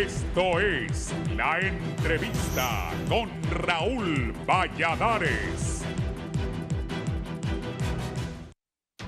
Esto es La Entrevista con Raúl Valladares.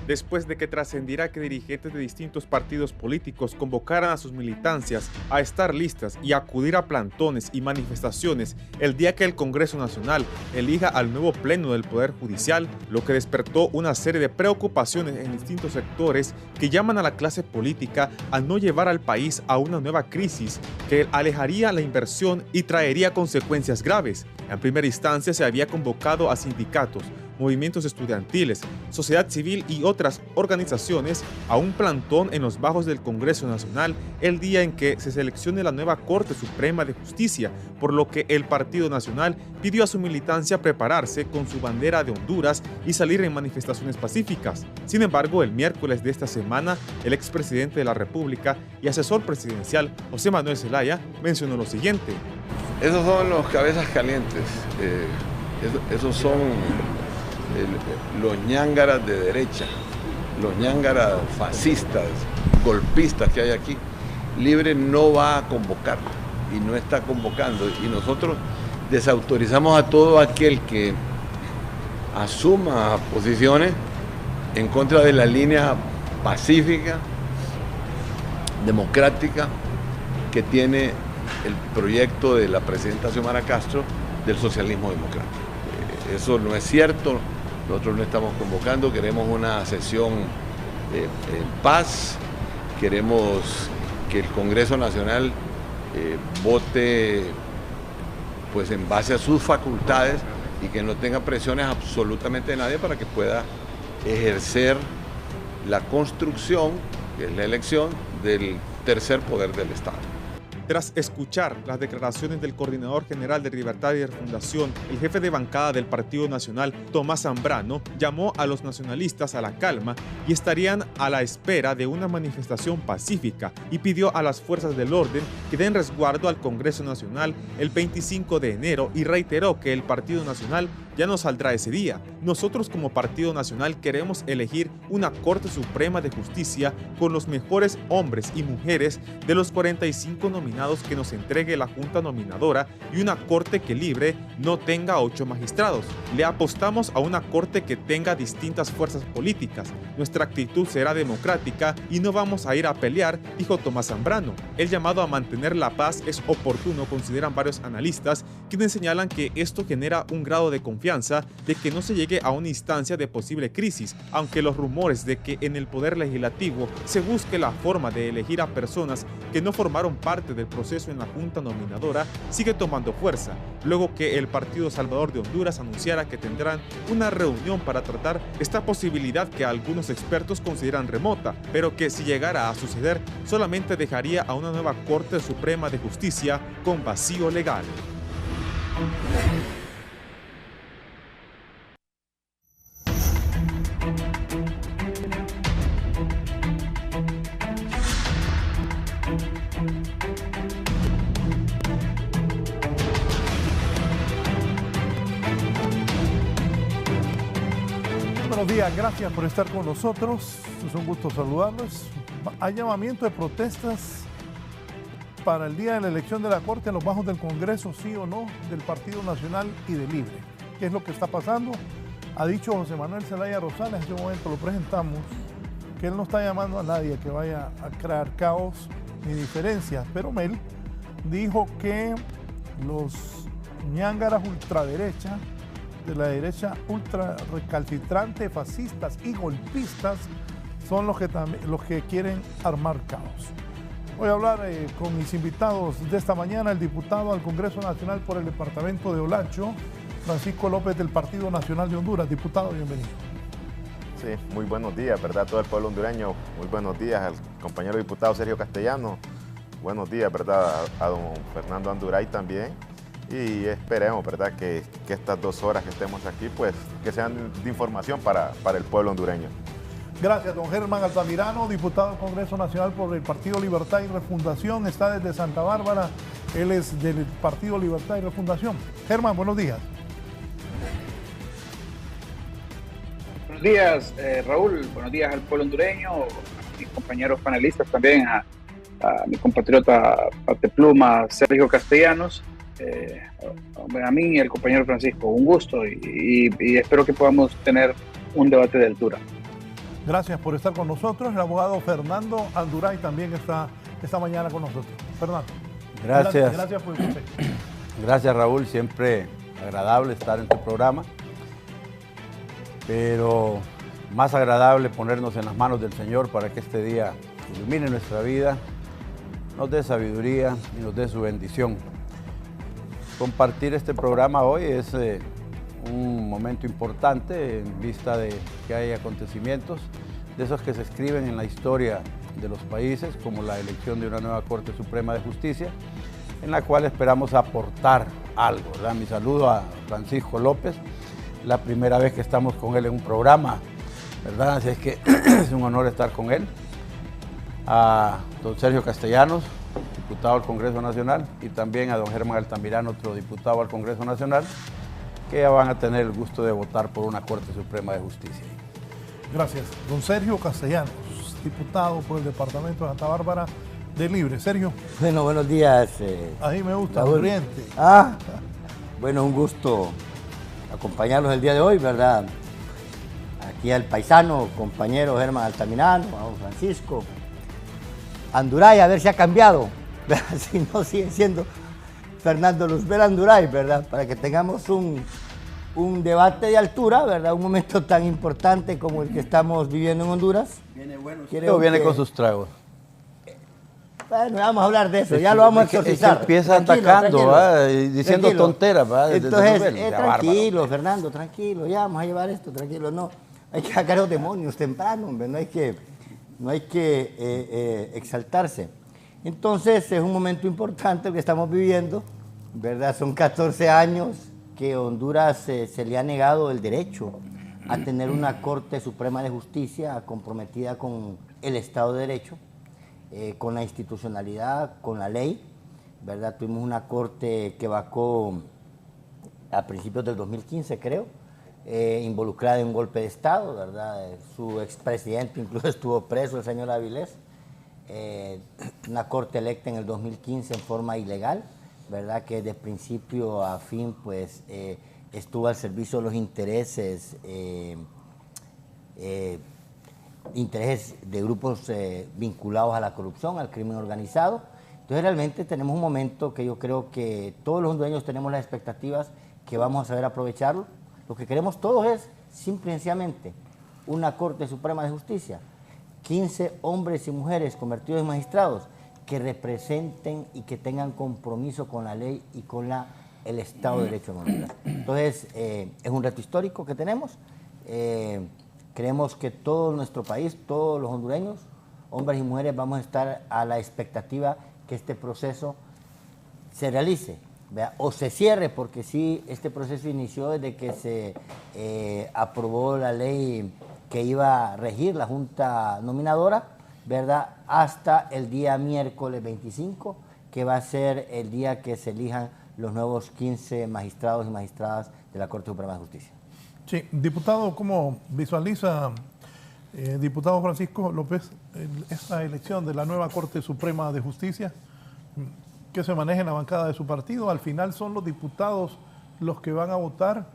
Después de que trascendiera que dirigentes de distintos partidos políticos convocaran a sus militancias a estar listas y acudir a plantones y manifestaciones el día que el Congreso Nacional elija al nuevo Pleno del Poder Judicial, lo que despertó una serie de preocupaciones en distintos sectores que llaman a la clase política a no llevar al país a una nueva crisis que alejaría la inversión y traería consecuencias graves. En primera instancia se había convocado a sindicatos, movimientos estudiantiles, sociedad civil y otras organizaciones a un plantón en los bajos del Congreso Nacional el día en que se seleccione la nueva Corte Suprema de Justicia, por lo que el Partido Nacional pidió a su militancia prepararse con su bandera de Honduras y salir en manifestaciones pacíficas. Sin embargo, el miércoles de esta semana, el expresidente de la República y asesor presidencial José Manuel Zelaya mencionó lo siguiente. Esos son los cabezas calientes, esos son los ñángaras de derecha, los ñángaras fascistas, golpistas que hay aquí. Libre no va a convocar y no está convocando, y nosotros desautorizamos a todo aquel que asuma posiciones en contra de la línea pacífica, democrática que tiene el proyecto de la presidenta Xiomara Castro del socialismo democrático. Eso no es cierto. Nosotros no estamos convocando, queremos una sesión en paz, queremos que el Congreso Nacional vote pues en base a sus facultades y que no tenga presiones absolutamente de nadie para que pueda ejercer la construcción, que es la elección del tercer poder del Estado. Tras escuchar las declaraciones del coordinador general de Libertad y Refundación, el jefe de bancada del Partido Nacional, Tomás Zambrano, llamó a los nacionalistas a la calma y estarían a la espera de una manifestación pacífica, y pidió a las fuerzas del orden que den resguardo al Congreso Nacional el 25 de enero y reiteró que el Partido Nacional ya no saldrá ese día. Nosotros como Partido Nacional queremos elegir una Corte Suprema de Justicia con los mejores hombres y mujeres de los 45 nominados que nos entregue la Junta Nominadora, y una Corte que libre no tenga 8 magistrados. Le apostamos a una Corte que tenga distintas fuerzas políticas. Nuestra actitud será democrática y no vamos a ir a pelear, dijo Tomás Zambrano. El llamado a mantener la paz es oportuno, consideran varios analistas, quienes señalan que esto genera un grado de confianza de que no se llegue a una instancia de posible crisis, aunque los rumores de que en el Poder Legislativo se busque la forma de elegir a personas que no formaron parte del proceso en la Junta Nominadora sigue tomando fuerza, luego que el Partido Salvador de Honduras anunciara que tendrán una reunión para tratar esta posibilidad que algunos expertos consideran remota, pero que si llegara a suceder solamente dejaría a una nueva Corte Suprema de Justicia con vacío legal. Buenos días, gracias por estar con nosotros. Es un gusto saludarlos. Hay llamamiento de protestas para el día de la elección de la Corte en los bajos del Congreso, sí o no, del Partido Nacional y de Libre. ¿Qué es lo que está pasando? Ha dicho José Manuel Zelaya Rosales, en este momento lo presentamos, que él no está llamando a nadie que vaya a crear caos ni diferencias, pero él dijo que los ñángaras ultraderecha, de la derecha ultra recalcitrante, fascistas y golpistas, son los que quieren armar caos. Voy a hablar con mis invitados de esta mañana, el diputado al Congreso Nacional por el departamento de Olancho, Francisco López, del Partido Nacional de Honduras. Diputado, bienvenido. Sí, muy buenos días, ¿verdad? Todo el pueblo hondureño, muy buenos días al compañero diputado Sergio Castellano, buenos días, ¿verdad? A don Fernando Anduray también. Y esperemos, ¿verdad?, que estas 2 horas que estemos aquí, pues, que sean de información para el pueblo hondureño. Gracias, don Germán Altamirano, diputado del Congreso Nacional por el Partido Libertad y Refundación. Está desde Santa Bárbara, él es del Partido Libertad y Refundación. Germán, buenos días. Buenos días, Raúl. Buenos días al pueblo hondureño, a mis compañeros panelistas también, a a mi compatriota patepluma Sergio Castellanos, a mí y al compañero Francisco, un gusto y espero que podamos tener un debate de altura. Gracias por estar con nosotros. El abogado Fernando Anduray también está esta mañana con nosotros. Fernando. Gracias. Gracias por el café. Gracias, Raúl. Siempre agradable estar en tu programa. Pero más agradable ponernos en las manos del Señor para que este día ilumine nuestra vida, nos dé sabiduría y nos dé su bendición. Compartir este programa hoy es un momento importante en vista de que hay acontecimientos de esos que se escriben en la historia de los países, como la elección de una nueva Corte Suprema de Justicia, en la cual esperamos aportar algo, ¿verdad? Mi saludo a Francisco López, la primera vez que estamos con él en un programa, ¿verdad? Así es que es un honor estar con él. A don Sergio Castellanos, diputado al Congreso Nacional, y también a don Germán Altamirano, otro diputado al Congreso Nacional, que ya van a tener el gusto de votar por una Corte Suprema de Justicia. Gracias. Don Sergio Castellanos, diputado por el Departamento de Santa Bárbara de Libre. Sergio. Bueno, buenos días. Ahí me gusta, Raúl. corriente. Bueno, un gusto acompañarlos el día de hoy, ¿verdad? Aquí al paisano, compañero Germán Altamirano, a don Francisco Anduray, a ver si ha cambiado, ¿verdad? Si no, sigue siendo Fernando Luzbel Anduray, ¿verdad? Para que tengamos un debate de altura, ¿verdad? Un momento tan importante como el que estamos viviendo en Honduras. ¿Viene bueno usted o viene con sus tragos? Bueno, vamos a hablar de eso, ya lo vamos a exorcizar. Empieza atacando, ¿va? Y diciendo tonteras, ¿va? Entonces, tranquilo, Fernando, tranquilo, ya vamos a llevar esto, tranquilo, no. Hay que sacar los demonios temprano, hombre, no hay que exaltarse. Entonces, es un momento importante el que estamos viviendo, ¿verdad? Son 14 años que Honduras se le ha negado el derecho a tener una Corte Suprema de Justicia comprometida con el Estado de Derecho, con la institucionalidad, con la ley, ¿verdad? Tuvimos una corte que vacó a principios del 2015, creo, involucrada en un golpe de Estado, ¿verdad? Su expresidente incluso estuvo preso, el señor Avilés. Una corte electa en el 2015 en forma ilegal, ¿verdad? Que de principio a fin, pues, estuvo al servicio de los intereses de grupos vinculados a la corrupción, al crimen organizado. Entonces realmente tenemos un momento que yo creo que todos los hondureños tenemos las expectativas que vamos a saber aprovecharlo. Lo que queremos todos es, simple y sencillamente, una Corte Suprema de Justicia, 15 hombres y mujeres convertidos en magistrados que representen y que tengan compromiso con la ley y con el Estado de Derecho en Honduras. Entonces es un reto histórico que tenemos. Creemos que todo nuestro país, todos los hondureños, hombres y mujeres, vamos a estar a la expectativa que este proceso se realice, ¿verdad? O se cierre, porque sí, este proceso inició desde que se aprobó la ley que iba a regir la Junta Nominadora, ¿verdad? Hasta el día miércoles 25, que va a ser el día que se elijan los nuevos 15 magistrados y magistradas de la Corte Suprema de Justicia. Sí, diputado, ¿cómo visualiza, diputado Francisco López, esta elección de la nueva Corte Suprema de Justicia que se maneja en la bancada de su partido? Al final son los diputados los que van a votar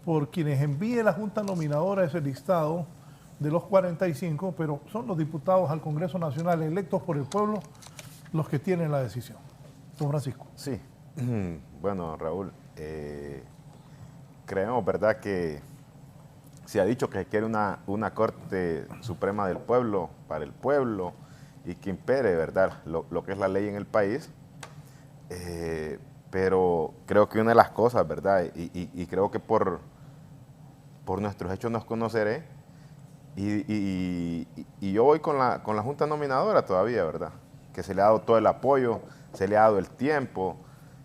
por quienes envíe la Junta Nominadora ese listado de los 45, pero son los diputados al Congreso Nacional electos por el pueblo los que tienen la decisión. Don Francisco. Sí, bueno, Raúl, creemos, ¿verdad?, que se ha dicho que quiere una Corte Suprema del pueblo, para el pueblo, y que impere, ¿verdad?, lo que es la ley en el país. Pero creo que una de las cosas, ¿verdad?, y creo que por nuestros hechos nos conoceré, y yo voy con la Junta Nominadora todavía, ¿verdad?, que se le ha dado todo el apoyo, se le ha dado el tiempo,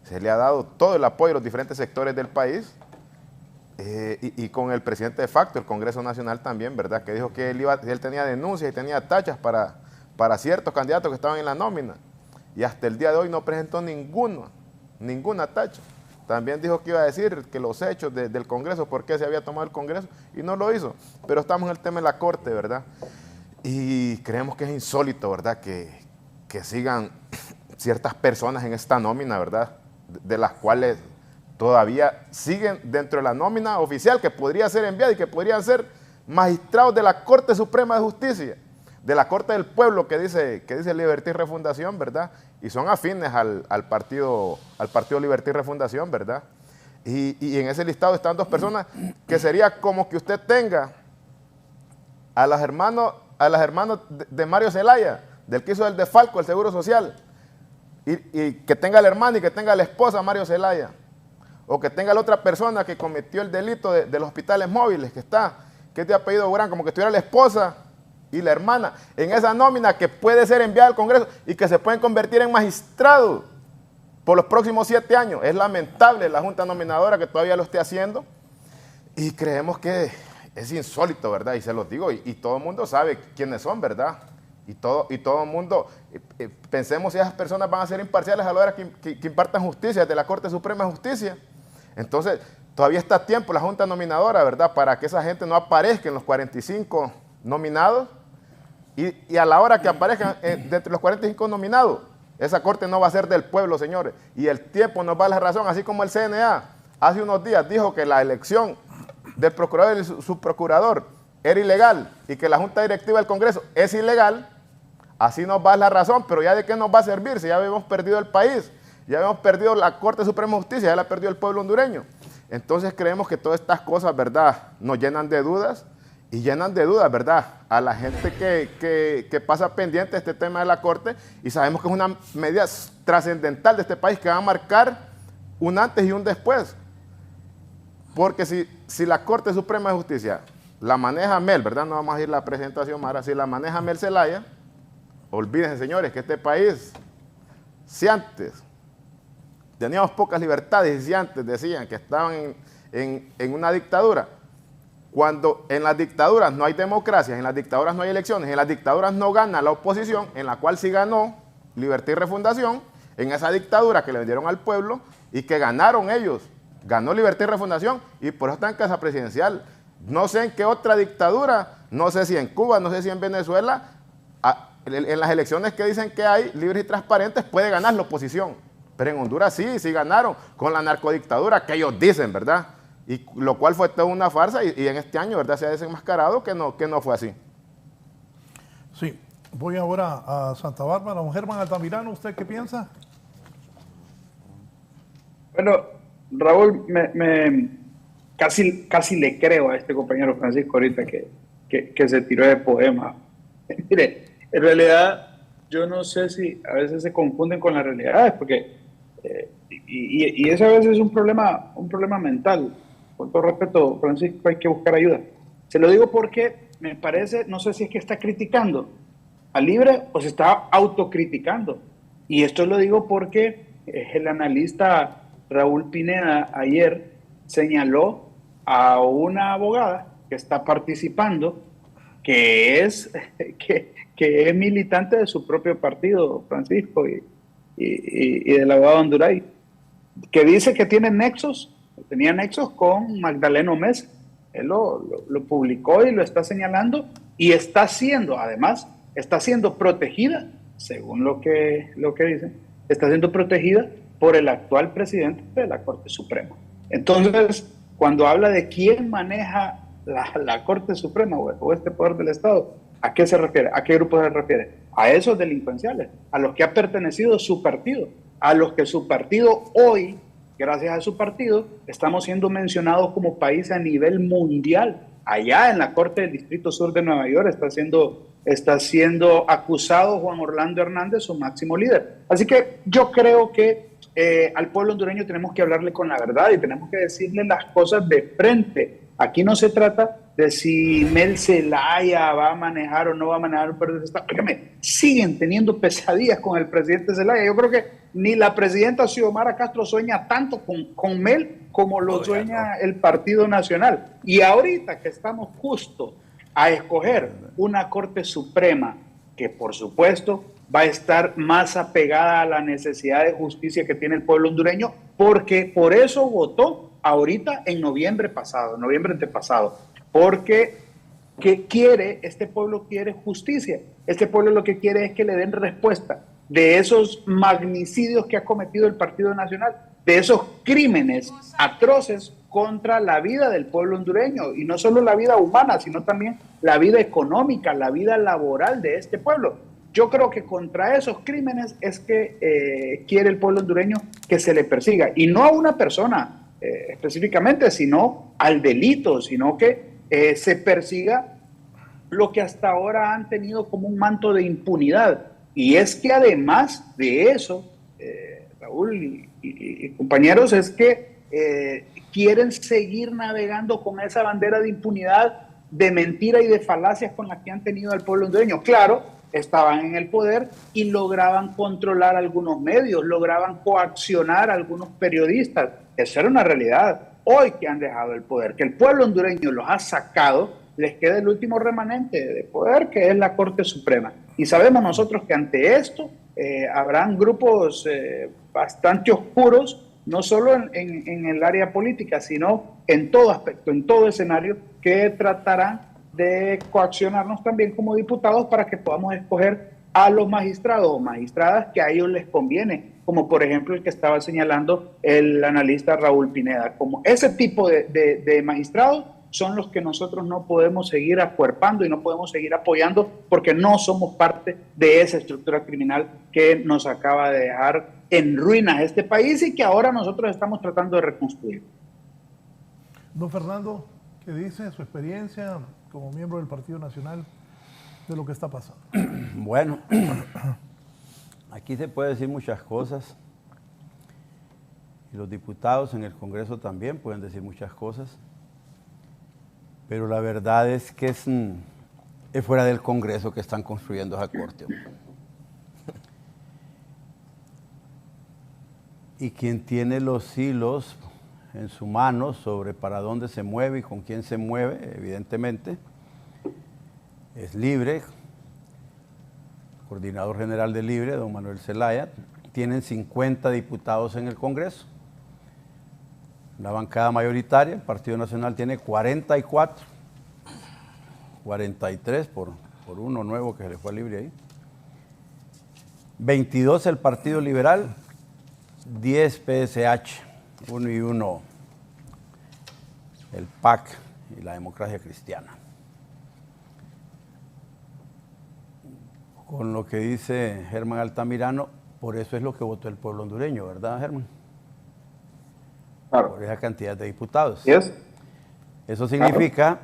se le ha dado todo el apoyo a los diferentes sectores del país, y con el presidente de facto, el Congreso Nacional también, ¿verdad?, que dijo que él tenía denuncias y tenía tachas para ciertos candidatos que estaban en la nómina, y hasta el día de hoy no presentó ninguna tacha. También dijo que iba a decir que los hechos del Congreso, por qué se había tomado el Congreso, y no lo hizo. Pero estamos en el tema de la Corte, ¿verdad? Y creemos que es insólito, ¿verdad?, que que sigan ciertas personas en esta nómina, ¿verdad? De las cuales todavía siguen dentro de la nómina oficial que podría ser enviada y que podrían ser magistrados de la Corte Suprema de Justicia, de la Corte del Pueblo que dice Libertad y Refundación, ¿verdad? Y son afines al partido Libertad y Refundación, ¿verdad? Y en ese listado están dos personas que sería como que usted tenga a los hermanos de Mario Zelaya, del que hizo el defalco, el Seguro Social, y que tenga el hermano y que tenga la esposa Mario Zelaya, o que tenga la otra persona que cometió el delito de los hospitales móviles, que es de apellido Durán, como que estuviera la esposa y la hermana en esa nómina que puede ser enviada al Congreso y que se pueden convertir en magistrados por los próximos 7 años. Es lamentable la Junta Nominadora que todavía lo esté haciendo y creemos que es insólito, ¿verdad? Y se los digo, y todo el mundo sabe quiénes son, ¿verdad? Y todo el mundo, pensemos si esas personas van a ser imparciales a la hora que impartan justicia de la Corte Suprema de Justicia. Entonces, todavía está a tiempo la Junta Nominadora, ¿verdad? Para que esa gente no aparezca en los 45 nominados y a la hora que aparezcan de entre los 45 nominados, esa Corte no va a ser del pueblo, señores. Y el tiempo nos va a dar la razón, así como el CNA hace unos días dijo que la elección del procurador y su subprocurador era ilegal y que la Junta Directiva del Congreso es ilegal, así nos va a dar la razón, pero ya de qué nos va a servir si ya habíamos perdido el país, ya habíamos perdido la Corte Suprema de Justicia, ya la perdió el pueblo hondureño. Entonces creemos que todas estas cosas, ¿verdad?, nos llenan de dudas y llenan de dudas, ¿verdad?, a la gente que pasa pendiente de este tema de la Corte y sabemos que es una medida trascendental de este país que va a marcar un antes y un después. Porque si la Corte Suprema de Justicia la maneja Mel, ¿verdad?, no vamos a ir a la presentación, Mara, si la maneja Mel Zelaya, olvídense, señores, que este país, si antes teníamos pocas libertades y si antes decían que estaban en una dictadura, cuando en las dictaduras no hay democracia, en las dictaduras no hay elecciones, en las dictaduras no gana la oposición, en la cual sí ganó Libertad y Refundación, en esa dictadura que le vendieron al pueblo y que ganaron ellos, ganó Libertad y Refundación y por eso está en casa presidencial. No sé en qué otra dictadura, no sé si en Cuba, no sé si en Venezuela, en las elecciones que dicen que hay libres y transparentes puede ganar la oposición. Pero en Honduras sí ganaron con la narcodictadura que ellos dicen, ¿verdad? Y lo cual fue toda una farsa y en este año, ¿verdad?, se ha desenmascarado que no fue así. Sí, voy ahora a Santa Bárbara. Don Germán Altamirano, ¿usted qué piensa? Bueno, Raúl, casi le creo a este compañero Francisco ahorita que se tiró de poema. Mire, en realidad yo no sé si a veces se confunden con las realidades, porque y eso a veces es un problema mental. Con todo respeto, Francisco, hay que buscar ayuda. Se lo digo porque me parece, no sé si es que está criticando a Libre o se está autocriticando. Y esto lo digo porque el analista Raúl Pineda ayer señaló a una abogada que está participando, que es militante de su propio partido, Francisco, y del abogado Anduray, que dice que tenía nexos con Magdaleno Mesa. Él lo publicó y lo está señalando y está siendo protegida, según lo que dicen, está siendo protegida por el actual presidente de la Corte Suprema. Entonces, cuando habla de quién maneja la Corte Suprema o este poder del Estado, ¿a qué se refiere? ¿A qué grupo se refiere? A esos delincuenciales, a los que ha pertenecido su partido, a los que su partido hoy, gracias a su partido, estamos siendo mencionados como país a nivel mundial. Allá en la Corte del Distrito Sur de Nueva York está siendo acusado Juan Orlando Hernández, su máximo líder. Así que yo creo que al pueblo hondureño tenemos que hablarle con la verdad y tenemos que decirle las cosas de frente. Aquí no se trata de si Mel Zelaya va a manejar o no va a manejar el poder del Estado. Óigame, siguen teniendo pesadillas con el presidente Zelaya. Yo creo que ni la presidenta Xiomara Castro sueña tanto con Mel como lo sueña el Partido Nacional. Y ahorita que estamos justo a escoger una Corte Suprema que, por supuesto, va a estar más apegada a la necesidad de justicia que tiene el pueblo hondureño, porque por eso votó ahorita en noviembre antepasado, porque este pueblo quiere justicia. Este pueblo lo que quiere es que le den respuesta de esos magnicidios que ha cometido el Partido Nacional, de esos crímenes atroces contra la vida del pueblo hondureño, y no solo la vida humana, sino también la vida económica, la vida laboral de este pueblo. Yo creo que contra esos crímenes es que quiere el pueblo hondureño que se le persiga, y no a una persona específicamente, sino al delito, sino que se persiga lo que hasta ahora han tenido como un manto de impunidad. Y es que además de eso, Raúl y compañeros, es que quieren seguir navegando con esa bandera de impunidad, de mentira y de falacias con las que han tenido al pueblo hondureño. Claro, estaban en el poder y lograban controlar algunos medios, lograban coaccionar a algunos periodistas. Esa era una realidad. Hoy que han dejado el poder, que el pueblo hondureño los ha sacado, les queda el último remanente de poder, que es la Corte Suprema. Y sabemos nosotros que ante esto habrán grupos bastante oscuros, no solo en el área política, sino en todo aspecto, en todo escenario, que tratarán de coaccionarnos también como diputados para que podamos escoger a los magistrados o magistradas que a ellos les conviene, como por ejemplo el que estaba señalando el analista Raúl Pineda. Como ese tipo de magistrados son los que nosotros no podemos seguir acuerpando y no podemos seguir apoyando, porque no somos parte de esa estructura criminal que nos acaba de dejar en ruinas este país y que ahora nosotros estamos tratando de reconstruir. Don Fernando, ¿qué dice su experiencia como miembro del Partido Nacional de lo que está pasando? Bueno, aquí se puede decir muchas cosas, y los diputados en el Congreso también pueden decir muchas cosas, pero la verdad es que es fuera del Congreso que están construyendo esa corte. Y quien tiene los hilos en su mano sobre para dónde se mueve y con quién se mueve, evidentemente, es Libre, coordinador general de Libre, don Manuel Zelaya. Tienen 50 diputados en el Congreso. La bancada mayoritaria, el Partido Nacional, tiene 44, 43 por uno nuevo que se le fue a Libre ahí. 22 el Partido Liberal, 10 PSH, 1 y 1 el PAC y la Democracia Cristiana. Con lo que dice Germán Altamirano, por eso es lo que votó el pueblo hondureño, ¿verdad, Germán? Claro. Por esa cantidad de diputados. ¿Yes? Eso significa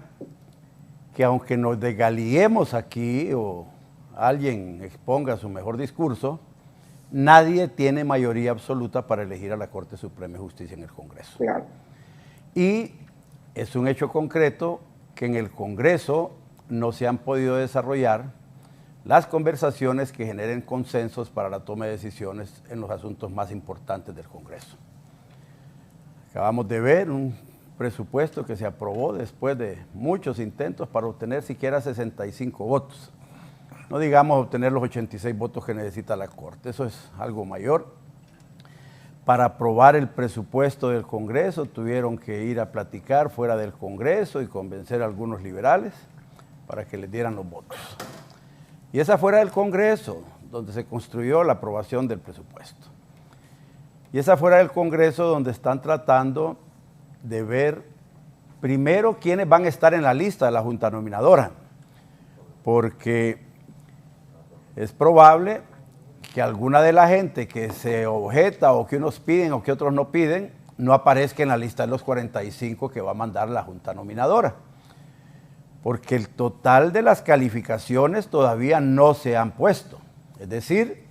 que aunque nos desgaliemos aquí o alguien exponga su mejor discurso, nadie tiene mayoría absoluta para elegir a la Corte Suprema de Justicia en el Congreso. Claro. Y es un hecho concreto que en el Congreso no se han podido desarrollar las conversaciones que generen consensos para la toma de decisiones en los asuntos más importantes del Congreso. Acabamos de ver un presupuesto que se aprobó después de muchos intentos para obtener siquiera 65 votos. No digamos obtener los 86 votos que necesita la Corte, eso es algo mayor. Para aprobar el presupuesto del Congreso tuvieron que ir a platicar fuera del Congreso y convencer a algunos liberales para que les dieran los votos. Y es afuera del Congreso donde se construyó la aprobación del presupuesto. Y es afuera del Congreso donde están tratando de ver primero quiénes van a estar en la lista de la Junta Nominadora, porque es probable que alguna de la gente que se objeta o que unos piden o que otros no piden, no aparezca en la lista de los 45 que va a mandar la Junta Nominadora. Porque el total de las calificaciones todavía no se han puesto. Es decir,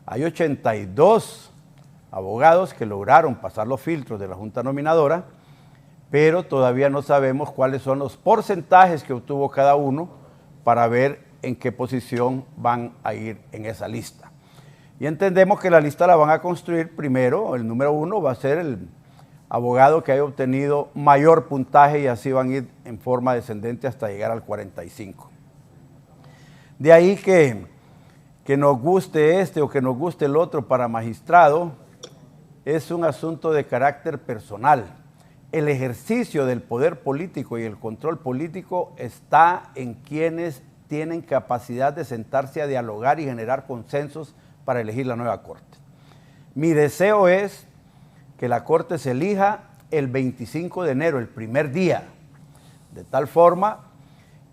hay 82 abogados que lograron pasar los filtros de la Junta Nominadora, pero todavía no sabemos cuáles son los porcentajes que obtuvo cada uno para ver en qué posición van a ir en esa lista. Y entendemos que la lista la van a construir primero, el número 1 va a ser el abogado que haya obtenido mayor puntaje y así van a ir en forma descendente hasta llegar al 45. De ahí que nos guste este o que nos guste el otro para magistrado es un asunto de carácter personal. El ejercicio del poder político y el control político está en quienes tienen capacidad de sentarse a dialogar y generar consensos para elegir la nueva Corte. Mi deseo es que la Corte se elija el 25 de enero, el primer día, de tal forma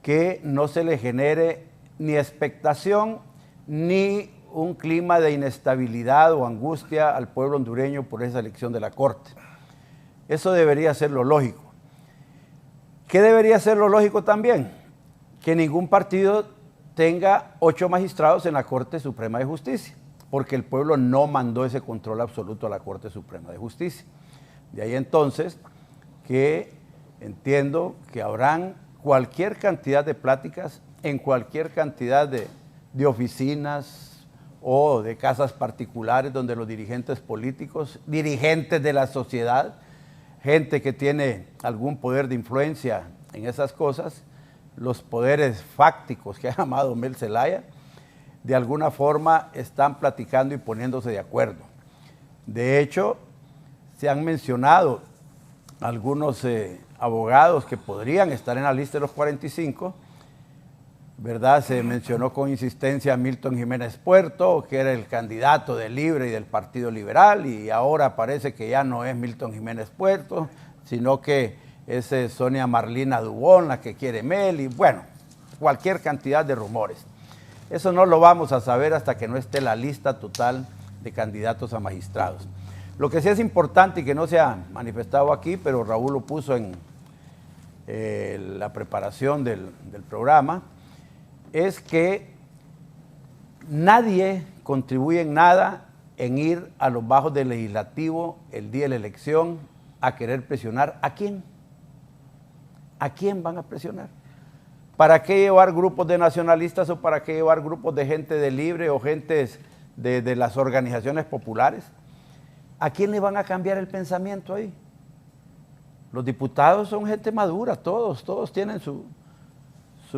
que no se le genere ni expectación ni un clima de inestabilidad o angustia al pueblo hondureño por esa elección de la Corte. Eso debería ser lo lógico. ¿Qué debería ser lo lógico también? Que ningún partido tenga 8 magistrados en la Corte Suprema de Justicia, porque el pueblo no mandó ese control absoluto a la Corte Suprema de Justicia. De ahí entonces que entiendo que habrán cualquier cantidad de pláticas en cualquier cantidad de oficinas o de casas particulares donde los dirigentes políticos, dirigentes de la sociedad, gente que tiene algún poder de influencia en esas cosas, los poderes fácticos que ha llamado Mel Zelaya, de alguna forma están platicando y poniéndose de acuerdo. De hecho, se han mencionado algunos abogados que podrían estar en la lista de los 45, ¿verdad? Se mencionó con insistencia a Milton Jiménez Puerto, que era el candidato del Libre y del Partido Liberal, y ahora parece que ya no es Milton Jiménez Puerto, sino que es Sonia Marlina Dubón la que quiere Mel, y bueno, cualquier cantidad de rumores. Eso no lo vamos a saber hasta que no esté la lista total de candidatos a magistrados. Lo que sí es importante y que no se ha manifestado aquí, pero Raúl lo puso en la preparación del programa, es que nadie contribuye en nada en ir a los bajos del legislativo el día de la elección a querer presionar. ¿A quién? ¿A quién van a presionar? ¿Para qué llevar grupos de nacionalistas o para qué llevar grupos de gente de Libre o gentes de las organizaciones populares? ¿A quién le van a cambiar el pensamiento ahí? Los diputados son gente madura, todos tienen su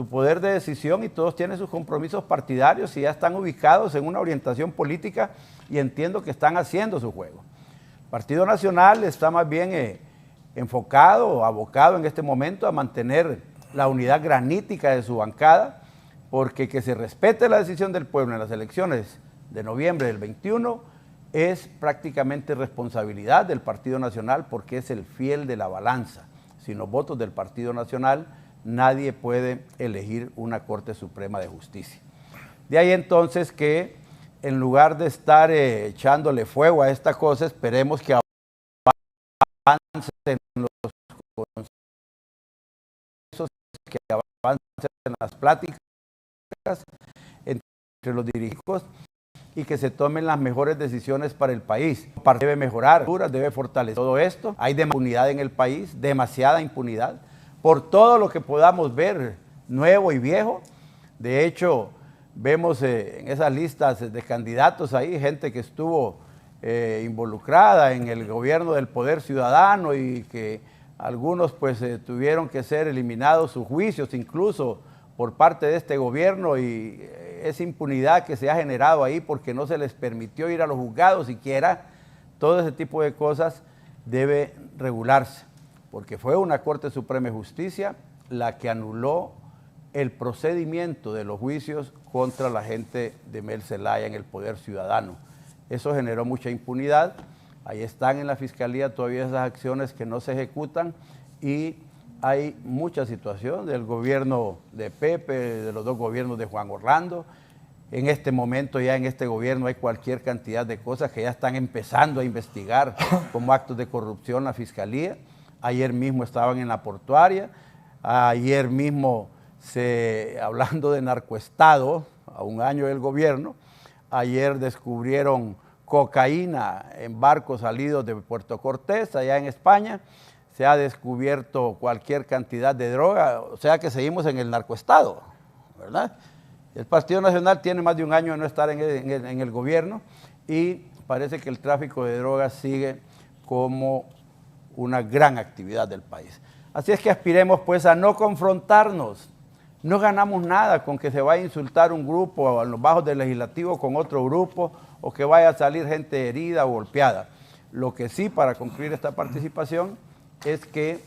poder de decisión y todos tienen sus compromisos partidarios y ya están ubicados en una orientación política y entiendo que están haciendo su juego. El Partido Nacional está más bien enfocado, abocado en este momento a mantener la unidad granítica de su bancada, porque que se respete la decisión del pueblo en las elecciones de noviembre del 21 es prácticamente responsabilidad del Partido Nacional porque es el fiel de la balanza. Sin los votos del Partido Nacional, nadie puede elegir una Corte Suprema de Justicia. De ahí entonces que en lugar de estar echándole fuego a esta cosa, esperemos que avancen los consensos, que avancen las pláticas entre los dirigentes y que se tomen las mejores decisiones para el país. El partido debe mejorar, debe fortalecer todo esto. Hay impunidad en el país, demasiada impunidad, por todo lo que podamos ver, nuevo y viejo. De hecho, vemos en esas listas de candidatos ahí, gente que estuvo involucrada en el gobierno del Poder Ciudadano y que algunos pues tuvieron que ser eliminados sus juicios, incluso por parte de este gobierno, y esa impunidad que se ha generado ahí porque no se les permitió ir a los juzgados siquiera, todo ese tipo de cosas debe regularse, porque fue una Corte Suprema de Justicia la que anuló el procedimiento de los juicios contra la gente de Mel Zelaya en el Poder Ciudadano. Eso generó mucha impunidad, ahí están en la Fiscalía todavía esas acciones que no se ejecutan y hay mucha situación del gobierno de Pepe, de los dos gobiernos de Juan Orlando. En este momento ya en este gobierno hay cualquier cantidad de cosas que ya están empezando a investigar como actos de corrupción la Fiscalía. Ayer mismo estaban en la portuaria, ayer mismo hablando de narcoestado, a un año del gobierno, ayer descubrieron cocaína en barcos salidos de Puerto Cortés, allá en España. Se ha descubierto cualquier cantidad de droga, o sea que seguimos en el narcoestado, ¿verdad? El Partido Nacional tiene más de un año de no estar en el gobierno y parece que el tráfico de drogas sigue como una gran actividad del país. Así es que aspiremos pues a no confrontarnos. No ganamos nada con que se vaya a insultar un grupo a los bajos del legislativo con otro grupo o que vaya a salir gente herida o golpeada. Lo que sí, para concluir esta participación, es que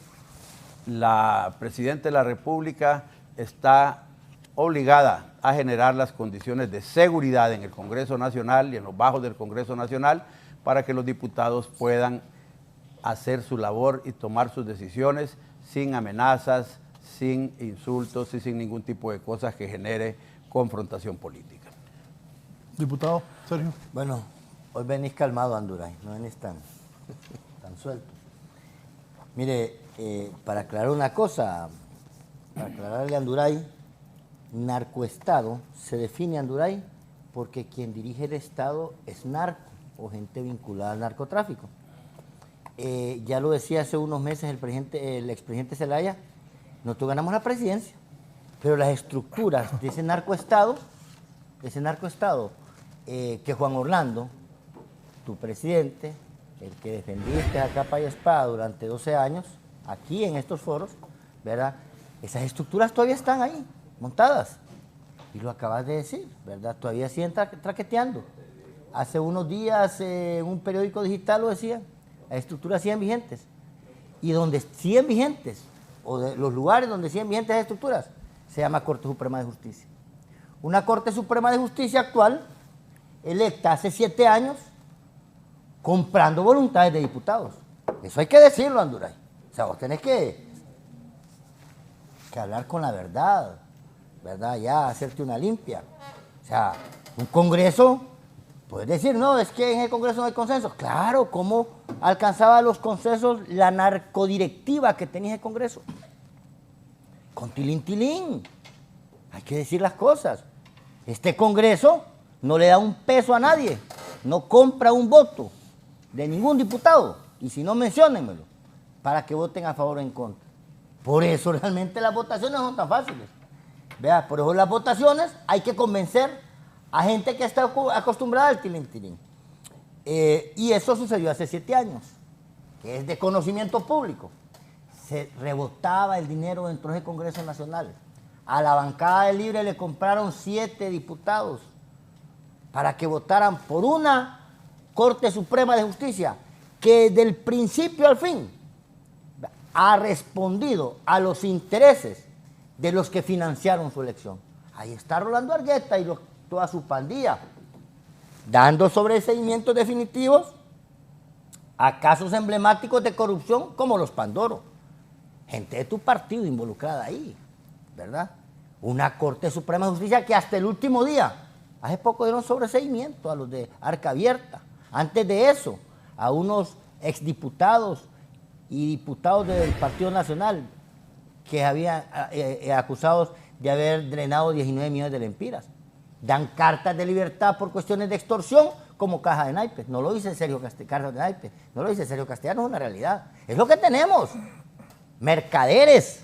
la Presidenta de la República está obligada a generar las condiciones de seguridad en el Congreso Nacional y en los bajos del Congreso Nacional para que los diputados puedan hacer su labor y tomar sus decisiones sin amenazas, sin insultos y sin ningún tipo de cosas que genere confrontación política. Diputado Sergio. Bueno, hoy venís calmado, Anduray, no venís tan suelto. Mire, para aclarar una cosa, para aclararle a Anduray, narcoestado se define, Anduray, porque quien dirige el Estado es narco o gente vinculada al narcotráfico. Ya lo decía hace unos meses el expresidente Zelaya, nosotros ganamos la presidencia, pero las estructuras de ese narcoestado, que Juan Orlando, tu presidente, el que defendiste a capa y espada durante 12 años, aquí en estos foros, ¿verdad? Esas estructuras todavía están ahí, montadas. Y lo acabas de decir, ¿verdad? Todavía siguen traqueteando. Hace unos días en un periódico digital lo decía, las estructuras siguen vigentes. Y donde siguen vigentes, o de los lugares donde siguen vigentes las estructuras, se llama Corte Suprema de Justicia. Una Corte Suprema de Justicia actual, electa hace 7 años, comprando voluntades de diputados. Eso hay que decirlo, Anduray. O sea, vos tenés que hablar con la verdad, ¿verdad? Ya, hacerte una limpia. O sea, un Congreso, puedes decir, no, es que en el Congreso no hay consenso. Claro, ¿cómo alcanzaba los consensos la narcodirectiva que tenía el Congreso? Con tilín. Hay que decir las cosas. Este Congreso no le da un peso a nadie, no compra un voto de ningún diputado, y si no, menciónenmelo, para que voten a favor o en contra. Por eso realmente las votaciones no son tan fáciles. Vea, por eso las votaciones hay que convencer a gente que está acostumbrada al tilín. Y eso sucedió hace 7 años, que es de conocimiento público. Se rebotaba el dinero dentro del Congreso Nacional. A la bancada de Libre le compraron 7 diputados para que votaran por una Corte Suprema de Justicia que del principio al fin ha respondido a los intereses de los que financiaron su elección. Ahí está Rolando Argueta y toda su pandilla, dando sobreseimientos definitivos a casos emblemáticos de corrupción como los Pandoro. Gente de tu partido involucrada ahí, ¿verdad? Una Corte Suprema de Justicia que hasta el último día, hace poco dieron sobreseimiento a los de Arca Abierta. Antes de eso, a unos exdiputados y diputados del Partido Nacional que habían acusados de haber drenado 19 millones de lempiras. Dan cartas de libertad por cuestiones de extorsión como caja de naipes. No lo dice Sergio Castellanos, de naipes. No lo dice Sergio Castellanos, es una realidad. Es lo que tenemos. Mercaderes,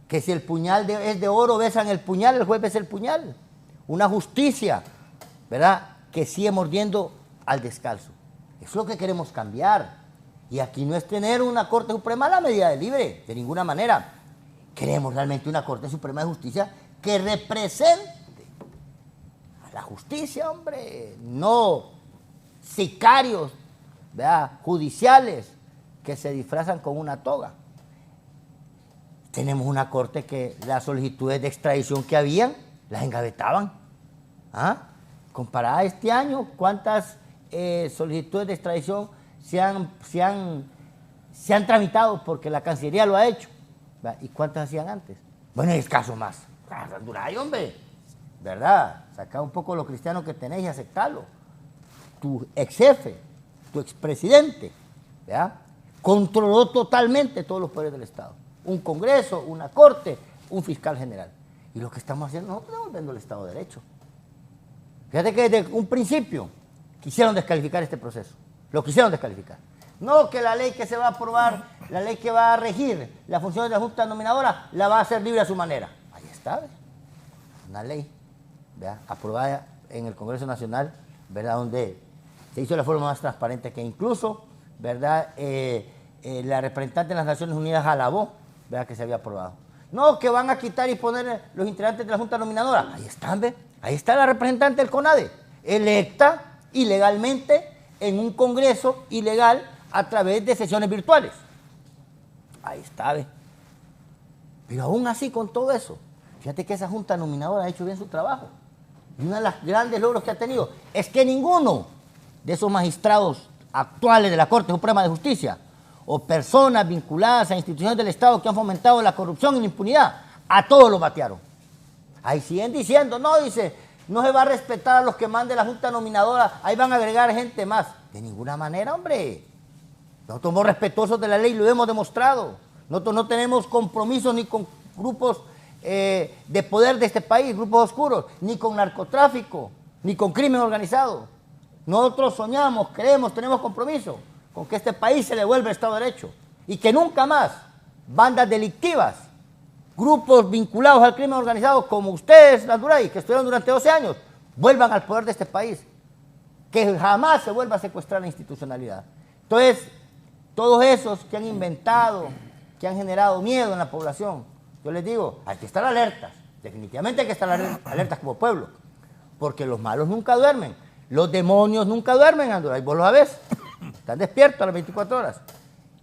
que si el puñal es de oro, besan el puñal, el juez besa el puñal. Una justicia, ¿verdad?, que sigue mordiendo al descalzo. Eso es lo que queremos cambiar. Y aquí no es tener una Corte Suprema a la medida de Libre, de ninguna manera. Queremos realmente una Corte Suprema de Justicia que represente a la justicia, hombre, no sicarios, ¿verdad?, judiciales que se disfrazan con una toga. Tenemos una Corte que las solicitudes de extradición que habían, las engavetaban. ¿Ah? Comparada a este año, ¿cuántas solicitudes de extradición se han tramitado porque la Cancillería lo ha hecho? ¿Verdad? ¿Y cuántas hacían antes? Bueno, es caso más. Anduray, hombre, ¿verdad? Sacá un poco lo cristiano que tenés y aceptarlo. Tu ex jefe, tu expresidente, ¿verdad?, controló totalmente todos los poderes del Estado. Un Congreso, una Corte, un fiscal general. Y lo que estamos haciendo, nosotros estamos volviendo el Estado de Derecho. Fíjate que desde un principio quisieron descalificar este proceso. Lo quisieron descalificar. No que la ley que se va a aprobar, la ley que va a regir las funciones de la Junta Nominadora, la va a hacer libre a su manera. Ahí está, ¿ves? Una ley, ¿verdad?, aprobada en el Congreso Nacional, ¿verdad?, donde se hizo de la forma más transparente, que incluso, ¿verdad?, la representante de las Naciones Unidas alabó, ¿verdad?, que se había aprobado. No, que van a quitar y poner los integrantes de la Junta Nominadora. Ahí están, ¿ves? Ahí está la representante del CONADE, electa ilegalmente en un Congreso ilegal a través de sesiones virtuales. Ahí está, ¿ves? Pero aún así, con todo eso, Fíjate que esa junta nominadora ha hecho bien su trabajo. Y uno de los grandes logros que ha tenido es que ninguno de esos magistrados actuales de la Corte Suprema de Justicia o personas vinculadas a instituciones del Estado que han fomentado la corrupción y la impunidad, a todos los batearon. Ahí siguen diciendo, no, dice, no se va a respetar a los que mande la junta nominadora, ahí van a agregar gente más. De ninguna manera, hombre. Nosotros somos respetuosos de la ley, lo hemos demostrado. Nosotros no tenemos compromisos ni con grupos de poder de este país, grupos oscuros, ni con narcotráfico, ni con crimen organizado. Nosotros soñamos, creemos, tenemos compromiso con que este país se le vuelva el Estado de Derecho y que nunca más bandas delictivas, grupos vinculados al crimen organizado como ustedes, Anduray, que estuvieron durante 12 años, vuelvan al poder de este país, que jamás se vuelva a secuestrar la institucionalidad. Entonces, todos esos que han inventado, que han generado miedo en la población, yo les digo, hay que estar alertas, definitivamente hay que estar alertas como pueblo, porque los malos nunca duermen, los demonios nunca duermen, Anduray, vos lo sabés, están despiertos a las 24 horas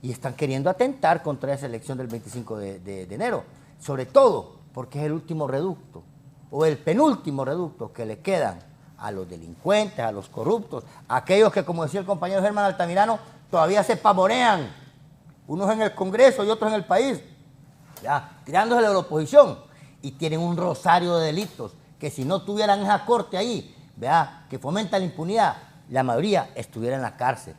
y están queriendo atentar contra esa elección del 25 de enero, sobre todo porque es el último reducto o el penúltimo reducto que le quedan a los delincuentes, a los corruptos, a aquellos que, como decía el compañero Germán Altamirano, todavía se pavonean, unos en el Congreso y otros en el país, ya, tirándose a la oposición, y tienen un rosario de delitos que si no tuvieran esa corte ahí, vea, que fomenta la impunidad, la mayoría estuviera en la cárcel.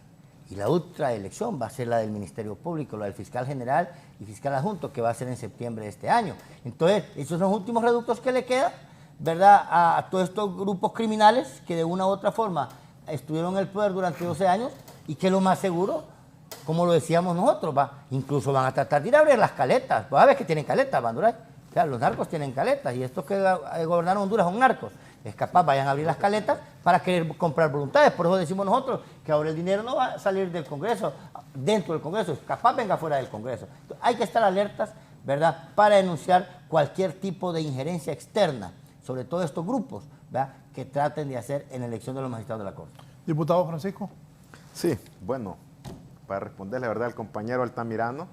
Y la otra elección va a ser la del Ministerio Público, la del fiscal general y fiscal adjunto, que va a ser en septiembre de este año. Entonces, esos son los últimos reductos que le quedan, ¿verdad?, a todos estos grupos criminales que de una u otra forma estuvieron en el poder durante 12 años y que lo más seguro, como lo decíamos nosotros, incluso van a tratar de ir a abrir las caletas. Vos sabés que tienen caletas, Banduray. O sea, los narcos tienen caletas y estos que gobernaron Honduras son narcos. Es capaz, vayan a abrir las caletas para querer comprar voluntades. Por eso decimos nosotros que ahora el dinero no va a salir del Congreso, dentro del Congreso, es capaz venga fuera del Congreso. Entonces, hay que estar alertas, ¿verdad?, para denunciar cualquier tipo de injerencia externa, sobre todo estos grupos, ¿verdad?, que traten de hacer en la elección de los magistrados de la Corte. Diputado Francisco. Sí, bueno, para responderle, ¿verdad?, al compañero Altamirano,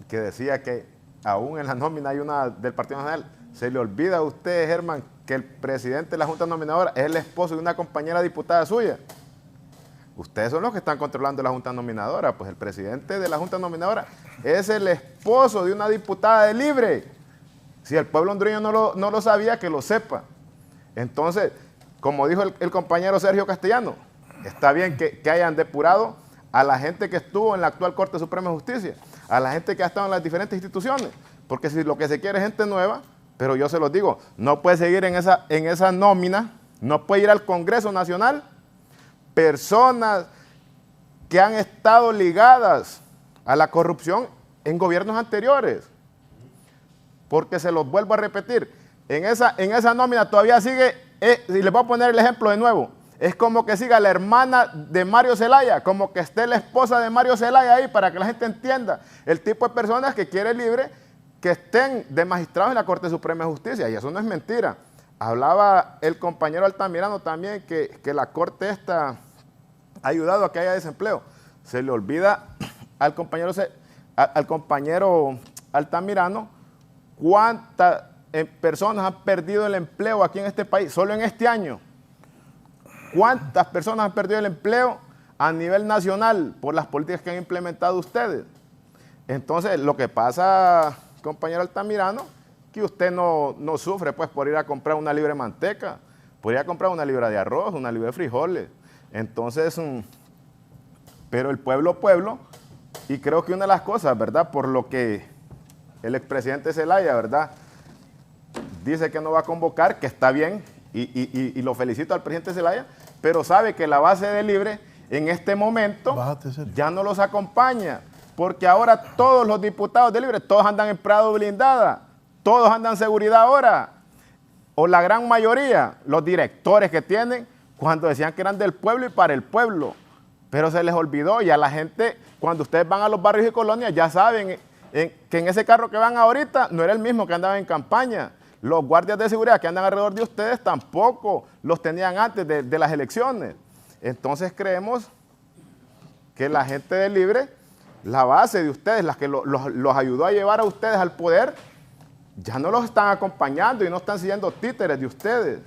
que decía que aún en la nómina hay una del Partido Nacional. Se le olvida a usted, Germán, que el presidente de la Junta Nominadora es el esposo de una compañera diputada suya. Ustedes son los que están controlando la Junta Nominadora, pues el presidente de la Junta Nominadora es el esposo de una diputada de Libre. Si el pueblo hondureño no lo sabía, que lo sepa. Entonces, como dijo el compañero Sergio Castellano, está bien que hayan depurado a la gente que estuvo en la actual Corte Suprema de Justicia, a la gente que ha estado en las diferentes instituciones, porque si lo que se quiere es gente nueva, pero yo se los digo, no puede seguir en esa nómina, no puede ir al Congreso Nacional personas que han estado ligadas a la corrupción en gobiernos anteriores, porque se los vuelvo a repetir, en esa nómina todavía sigue, y les voy a poner el ejemplo de nuevo, es como que siga la hermana de Mario Zelaya, como que esté la esposa de Mario Zelaya ahí para que la gente entienda el tipo de personas que quiere Libre que estén de magistrados en la Corte Suprema de Justicia, y eso no es mentira. Hablaba el compañero Altamirano también que la Corte esta ha ayudado a que haya desempleo. Se le olvida al compañero Altamirano cuántas personas han perdido el empleo aquí en este país, solo en este año. ¿Cuántas personas han perdido el empleo a nivel nacional por las políticas que han implementado ustedes? Entonces, lo que pasa, compañero Altamirano, que usted no sufre pues por ir a comprar una libra de manteca, por ir a comprar una libra de arroz, una libra de frijoles. Entonces, pero el pueblo, y creo que una de las cosas, ¿verdad?, por lo que el expresidente Zelaya, ¿verdad?, dice que no va a convocar, que está bien, y lo felicito al presidente Zelaya, pero sabe que la base de Libre en este momento ya no los acompaña, porque ahora todos los diputados de Libre, todos andan en Prado blindada, todos andan en seguridad ahora, o la gran mayoría, los directores que tienen, cuando decían que eran del pueblo y para el pueblo, pero se les olvidó, y a la gente, cuando ustedes van a los barrios y colonias, ya saben que en ese carro que van ahorita no era el mismo que andaba en campaña. Los guardias de seguridad que andan alrededor de ustedes tampoco los tenían antes de las elecciones. Entonces creemos que la gente de Libre, la base de ustedes, la que los ayudó a llevar a ustedes al poder, ya no los están acompañando y no están siendo títeres de ustedes.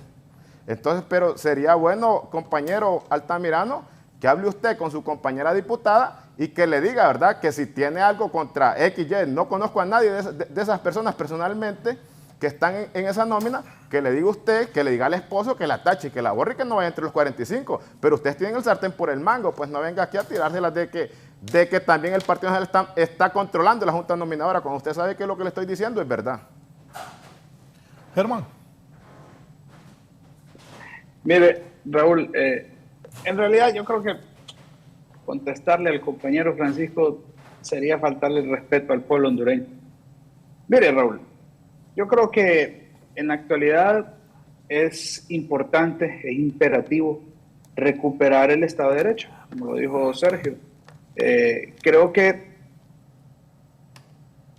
Entonces, pero sería bueno, compañero Altamirano, que hable usted con su compañera diputada y que le diga, ¿verdad?, que si tiene algo contra XY, no conozco a nadie de esas personas personalmente que están en esa nómina, que le diga usted, que le diga al esposo que la tache, que la borre y que no vaya entre los 45. Pero ustedes tienen el sartén por el mango, pues no venga aquí a tirárselas de que también el Partido Nacional está controlando la Junta Nominadora, cuando usted sabe que lo que le estoy diciendo es verdad. Germán. Mire, Raúl, en realidad yo creo que contestarle al compañero Francisco sería faltarle el respeto al pueblo hondureño. Mire, Raúl, yo creo que en la actualidad es importante, es imperativo recuperar el Estado de Derecho, como lo dijo Sergio. Creo que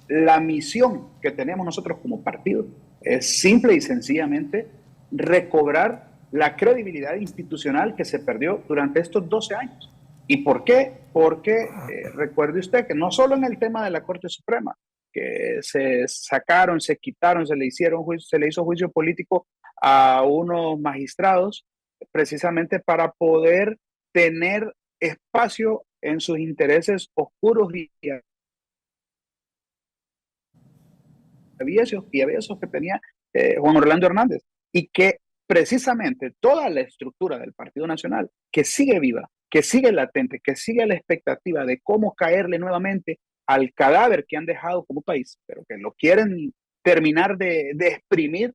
la misión que tenemos nosotros como partido es simple y sencillamente recobrar la credibilidad institucional que se perdió durante estos 12 años. ¿Y por qué? Porque recuerde usted que no solo en el tema de la Corte Suprema, que se sacaron, se quitaron, se le hizo juicio político a unos magistrados precisamente para poder tener espacio en sus intereses oscuros y aviesos que tenía Juan Orlando Hernández, y que precisamente toda la estructura del Partido Nacional, que sigue viva, que sigue latente, que sigue a la expectativa de cómo caerle nuevamente al cadáver que han dejado como país, pero que lo quieren terminar de exprimir,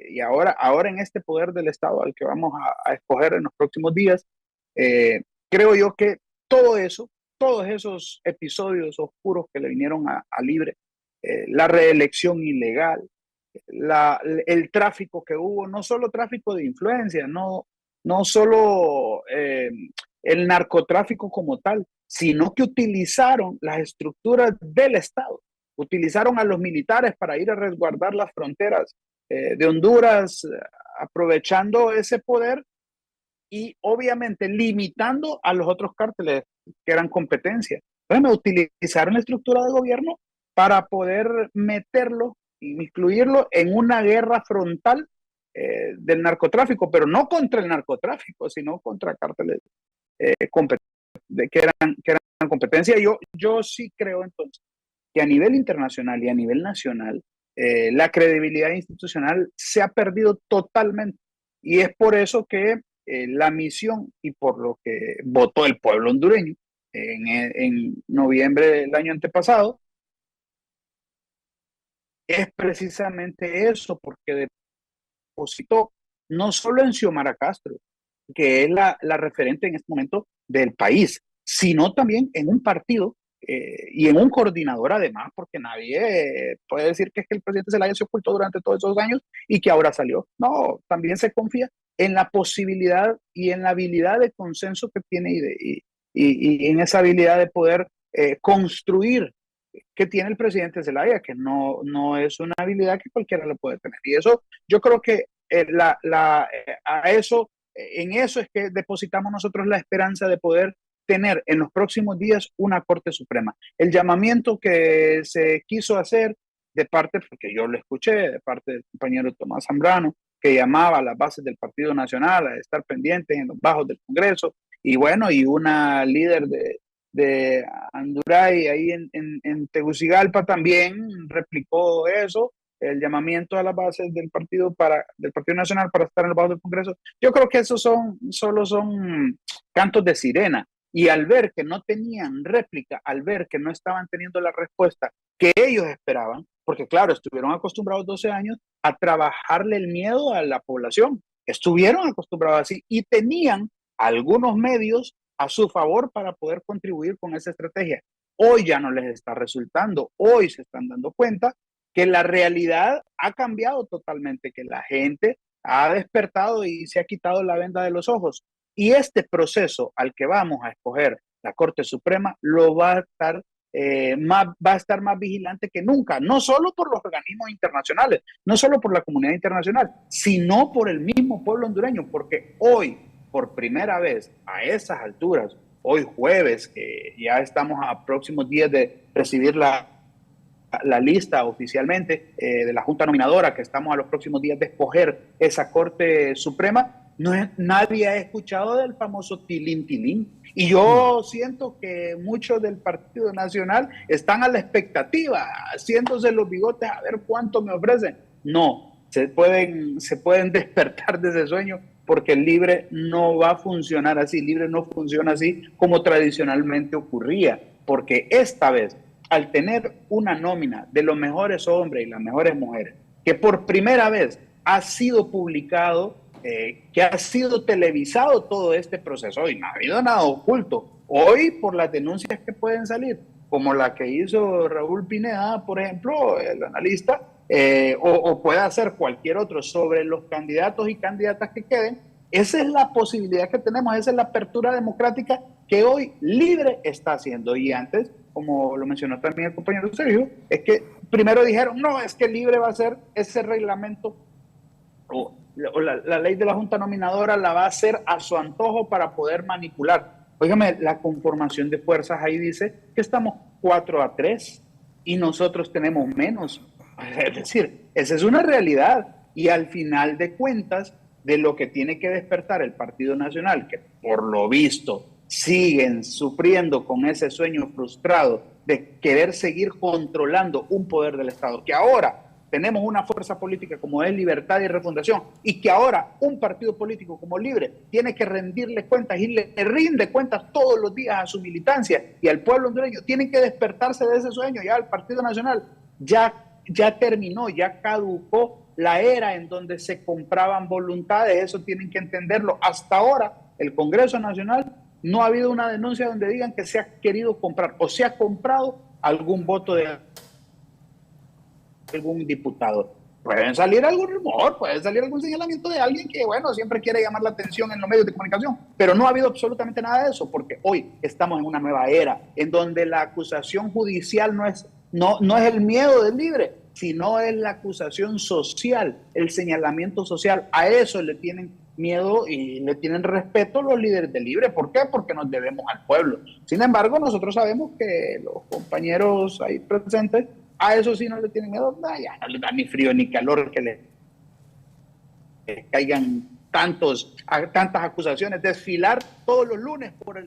y ahora en este poder del Estado al que vamos a escoger en los próximos días, creo yo que todo eso, todos esos episodios oscuros que le vinieron a libre, la reelección ilegal, el tráfico que hubo, no solo tráfico de influencia, no solo el narcotráfico como tal, sino que utilizaron las estructuras del Estado, utilizaron a los militares para ir a resguardar las fronteras de Honduras, aprovechando ese poder y obviamente limitando a los otros cárteles que eran competencia. Entonces, utilizaron la estructura de gobierno para poder meterlo, incluirlo en una guerra frontal del narcotráfico, pero no contra el narcotráfico, sino contra cárteles que eran competencia. Yo sí creo entonces que a nivel internacional y a nivel nacional la credibilidad institucional se ha perdido totalmente, y es por eso que la misión y por lo que votó el pueblo hondureño en noviembre del año antepasado es precisamente eso, porque depositó no solo en Xiomara Castro, que es la referente en este momento del país, sino también en un partido y en un coordinador además, porque nadie puede decir que es que el presidente Zelaya se ocultó durante todos esos años y que ahora salió. No, también se confía en la posibilidad y en la habilidad de consenso que tiene y en esa habilidad de poder construir que tiene el presidente Zelaya, que no es una habilidad que cualquiera lo puede tener. Y eso, yo creo que en eso es que depositamos nosotros la esperanza de poder tener en los próximos días una Corte Suprema. El llamamiento que se quiso hacer de parte, porque yo lo escuché, de parte del compañero Tomás Zambrano, que llamaba a las bases del Partido Nacional a estar pendientes en los bajos del Congreso, y bueno, y una líder de Anduray ahí en Tegucigalpa también replicó eso, el llamamiento a las bases del Partido Nacional para estar en los bajos del Congreso. Yo creo que esos solo son cantos de sirena, y al ver que no tenían réplica, al ver que no estaban teniendo la respuesta que ellos esperaban, porque claro, estuvieron acostumbrados 12 años a trabajarle el miedo a la población, estuvieron acostumbrados así y tenían algunos medios a su favor para poder contribuir con esa estrategia. Hoy ya no les está resultando, hoy se están dando cuenta que la realidad ha cambiado totalmente, que la gente ha despertado y se ha quitado la venda de los ojos. Y este proceso al que vamos a escoger la Corte Suprema lo va a estar más vigilante que nunca, no solo por los organismos internacionales, no solo por la comunidad internacional, sino por el mismo pueblo hondureño, porque hoy, por primera vez, a esas alturas, hoy jueves, que ya estamos a próximos días de recibir la la lista oficialmente de la Junta Nominadora, que estamos a los próximos días de escoger esa Corte Suprema, nadie ha escuchado del famoso tilín tilín. Y yo siento que muchos del Partido Nacional están a la expectativa, haciéndose los bigotes a ver cuánto me ofrecen. No, se pueden despertar de ese sueño, porque el Libre no va a funcionar así. Libre no funciona así como tradicionalmente ocurría, porque esta vez, al tener una nómina de los mejores hombres y las mejores mujeres, que por primera vez ha sido publicado, que ha sido televisado todo este proceso, y no ha habido nada oculto. Hoy, por las denuncias que pueden salir, como la que hizo Raúl Pineda, por ejemplo, el analista, o puede hacer cualquier otro sobre los candidatos y candidatas que queden, esa es la posibilidad que tenemos, esa es la apertura democrática que hoy Libre está haciendo. Y antes, como lo mencionó también el compañero Sergio, es que primero dijeron, no, es que Libre va a hacer ese reglamento, o la ley de la Junta Nominadora la va a hacer a su antojo para poder manipular. Óigame, la conformación de fuerzas ahí dice que estamos 4-3 y nosotros tenemos menos. Es decir, esa es una realidad, y al final de cuentas, de lo que tiene que despertar el Partido Nacional, que por lo visto siguen sufriendo con ese sueño frustrado de querer seguir controlando un poder del Estado, que ahora tenemos una fuerza política como es Libertad y Refundación, y que ahora un partido político como Libre tiene que rendirle cuentas y le rinde cuentas todos los días a su militancia y al pueblo hondureño. Tienen que despertarse de ese sueño. Ya el Partido Nacional ya terminó, ya caducó la era en donde se compraban voluntades. Eso tienen que entenderlo. Hasta ahora el Congreso Nacional no ha habido una denuncia donde digan que se ha querido comprar o se ha comprado algún voto de algún diputado. Pueden salir algún rumor, puede salir algún señalamiento de alguien que, bueno, siempre quiere llamar la atención en los medios de comunicación, pero no ha habido absolutamente nada de eso, porque hoy estamos en una nueva era en donde la acusación judicial no es el miedo del Libre, sino es la acusación social, el señalamiento social. A eso le tienen miedo y le tienen respeto los líderes del Libre. ¿Por qué? Porque nos debemos al pueblo. Sin embargo, nosotros sabemos que los compañeros ahí presentes a eso sí no le tienen miedo. Ya no les da ni frío ni calor que le caigan tantas acusaciones, desfilar todos los lunes por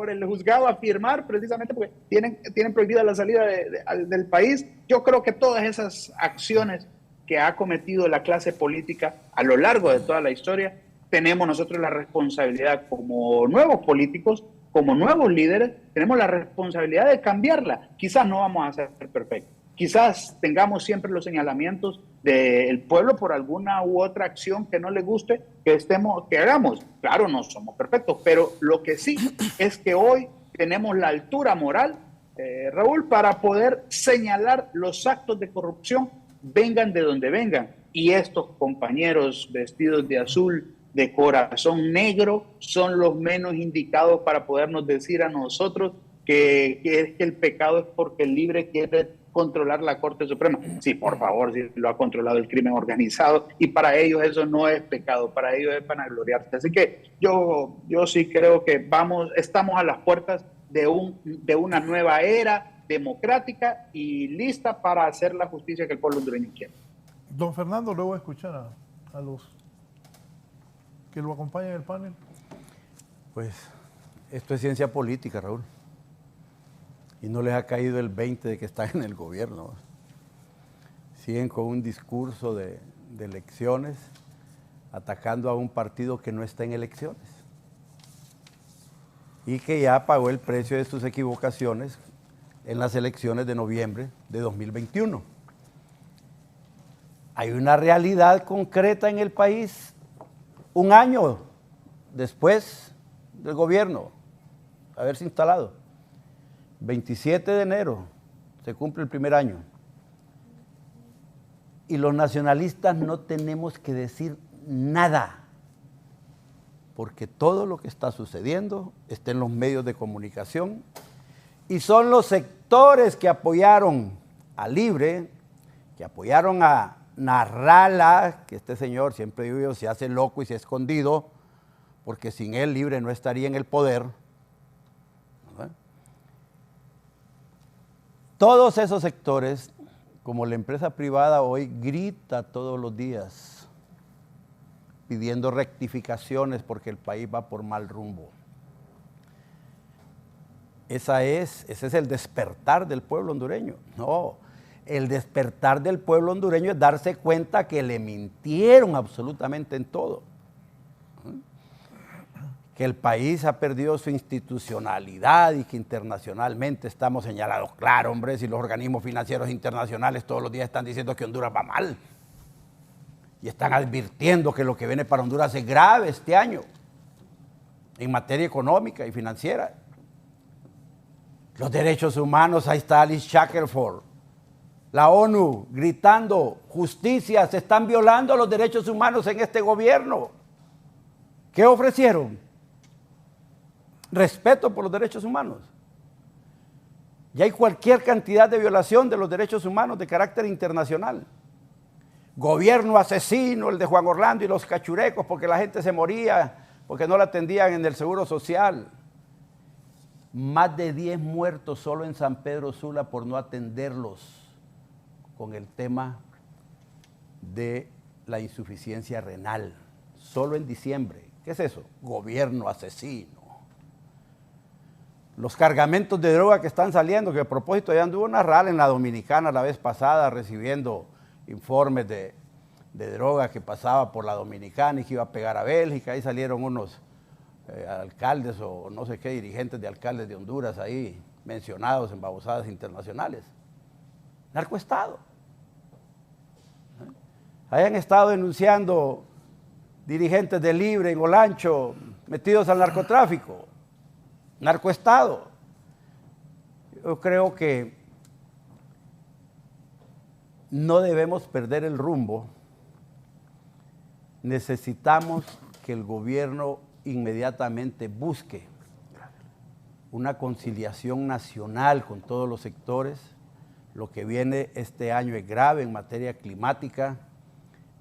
el juzgado a firmar, precisamente porque tienen prohibida la salida del país. Yo creo que todas esas acciones que ha cometido la clase política a lo largo de toda la historia, tenemos nosotros la responsabilidad como nuevos políticos, como nuevos líderes, tenemos la responsabilidad de cambiarla. Quizás no vamos a ser perfectos, quizás tengamos siempre los señalamientos del pueblo por alguna u otra acción que no le guste que hagamos. Claro, no somos perfectos, pero lo que sí es que hoy tenemos la altura moral, Raúl, para poder señalar los actos de corrupción, vengan de donde vengan. Y estos compañeros vestidos de azul, de corazón negro, son los menos indicados para podernos decir a nosotros que el pecado es porque el Libre quiere controlar la Corte Suprema. Sí, por favor, sí, lo ha controlado el crimen organizado, y para ellos eso no es pecado, para ellos es vanagloriarse. Así que yo sí creo que estamos a las puertas de una nueva era democrática y lista para hacer la justicia que el pueblo hondureño quiere. Don Fernando, luego de escuchar a los que lo acompañan en el panel. Pues esto es ciencia política, Raúl. Y no les ha caído el 20 de que están en el gobierno. Siguen con un discurso de elecciones, atacando a un partido que no está en elecciones y que ya pagó el precio de sus equivocaciones en las elecciones de noviembre de 2021. Hay una realidad concreta en el país un año después del gobierno haberse instalado. 27 de enero se cumple el primer año. Y los nacionalistas no tenemos que decir nada, porque todo lo que está sucediendo está en los medios de comunicación y son los sectores que apoyaron a Libre, que apoyaron a Narrala, que este señor, siempre digo yo, se hace loco y se ha escondido, porque sin él Libre no estaría en el poder. ¿Verdad? Todos esos sectores como la empresa privada hoy grita todos los días pidiendo rectificaciones porque el país va por mal rumbo. Ese es el despertar del pueblo hondureño. No, el despertar del pueblo hondureño es darse cuenta que le mintieron absolutamente en todo. Que el país ha perdido su institucionalidad y que internacionalmente estamos señalados. Claro, hombre, si los organismos financieros internacionales todos los días están diciendo que Honduras va mal y están advirtiendo que lo que viene para Honduras es grave este año en materia económica y financiera. Los derechos humanos, ahí está Alice Shackelford, la ONU gritando, justicia, se están violando los derechos humanos en este gobierno. ¿Qué ofrecieron? Respeto por los derechos humanos. Y hay cualquier cantidad de violación de los derechos humanos de carácter internacional. Gobierno asesino, el de Juan Orlando y los cachurecos, porque la gente se moría, porque no la atendían en el Seguro Social. Más de 10 muertos solo en San Pedro Sula por no atenderlos con el tema de la insuficiencia renal. Solo en diciembre. ¿Qué es eso? Gobierno asesino. Los cargamentos de droga que están saliendo, que a propósito ya anduvo una rala en la Dominicana la vez pasada recibiendo informes de droga que pasaba por la Dominicana y que iba a pegar a Bélgica. Ahí salieron unos alcaldes o no sé qué dirigentes de alcaldes de Honduras ahí mencionados en babosadas internacionales. Narcoestado. Hayan estado denunciando dirigentes de Libre en Olancho metidos al narcotráfico. Narcoestado. Yo creo que no debemos perder el rumbo. Necesitamos que el gobierno inmediatamente busque una conciliación nacional con todos los sectores. Lo que viene este año es grave en materia climática,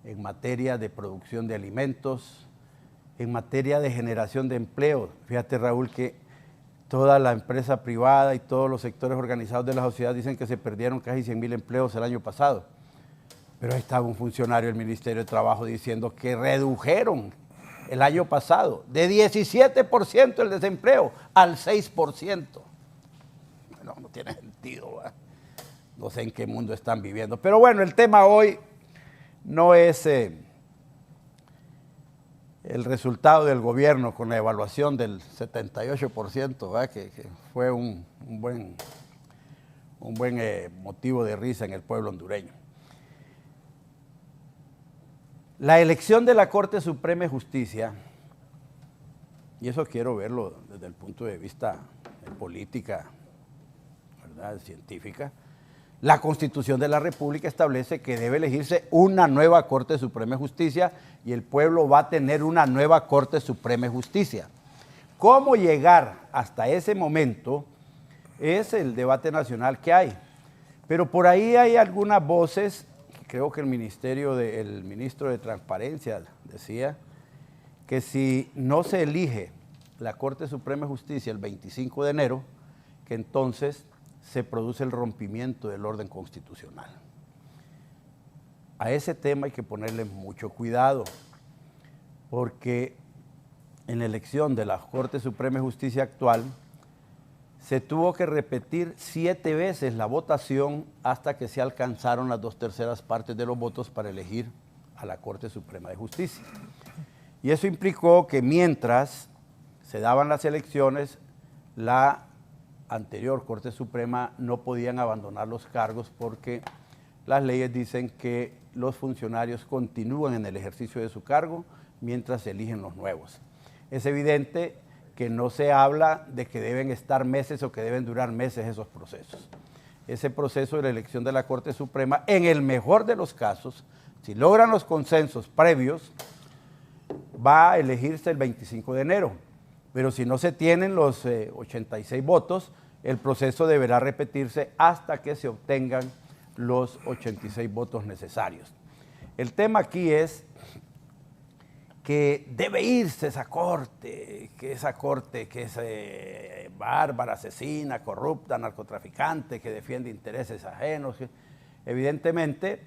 en materia de producción de alimentos, en materia de generación de empleo. Fíjate, Raúl, que toda la empresa privada y todos los sectores organizados de la sociedad dicen que se perdieron casi 100,000 empleos el año pasado. Pero ahí estaba un funcionario del Ministerio de Trabajo diciendo que redujeron el año pasado de 17% el desempleo al 6%. Bueno, no tiene sentido, ¿verdad? No sé en qué mundo están viviendo. Pero bueno, el tema hoy no es el resultado del gobierno con la evaluación del 78%, ¿verdad? Que fue un buen motivo de risa en el pueblo hondureño. La elección de la Corte Suprema de Justicia, y eso quiero verlo desde el punto de vista de política, ¿verdad?, científica. La Constitución de la República establece que debe elegirse una nueva Corte Suprema de Justicia y el pueblo va a tener una nueva Corte Suprema de Justicia. ¿Cómo llegar hasta ese momento? Es el debate nacional que hay. Pero por ahí hay algunas voces, creo que el ministro de Transparencia decía que si no se elige la Corte Suprema de Justicia el 25 de enero, que entonces se produce el rompimiento del orden constitucional. A ese tema hay que ponerle mucho cuidado, porque en la elección de la Corte Suprema de Justicia actual se tuvo que repetir 7 veces la votación hasta que se alcanzaron las 2/3 partes de los votos para elegir a la Corte Suprema de Justicia. Y eso implicó que mientras se daban las elecciones, la anterior Corte Suprema no podían abandonar los cargos porque las leyes dicen que los funcionarios continúan en el ejercicio de su cargo mientras se eligen los nuevos. Es evidente que no se habla de que deben estar meses o que deben durar meses esos procesos. Ese proceso de la elección de la Corte Suprema, en el mejor de los casos, si logran los consensos previos, va a elegirse el 25 de enero. Pero si no se tienen los 86 votos, el proceso deberá repetirse hasta que se obtengan los 86 votos necesarios. El tema aquí es que debe irse esa corte que es bárbara, asesina, corrupta, narcotraficante, que defiende intereses ajenos. Evidentemente,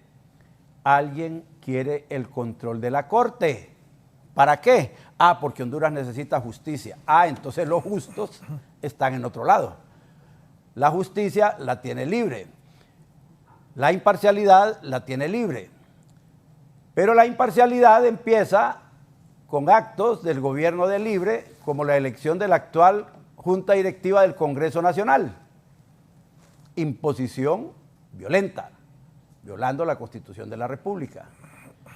alguien quiere el control de la Corte. ¿Para qué? Porque Honduras necesita justicia. Entonces los justos están en otro lado. La justicia la tiene libre. La imparcialidad la tiene libre. Pero la imparcialidad empieza con actos del gobierno de Libre, como la elección de la actual Junta Directiva del Congreso Nacional. Imposición violenta, violando la Constitución de la República.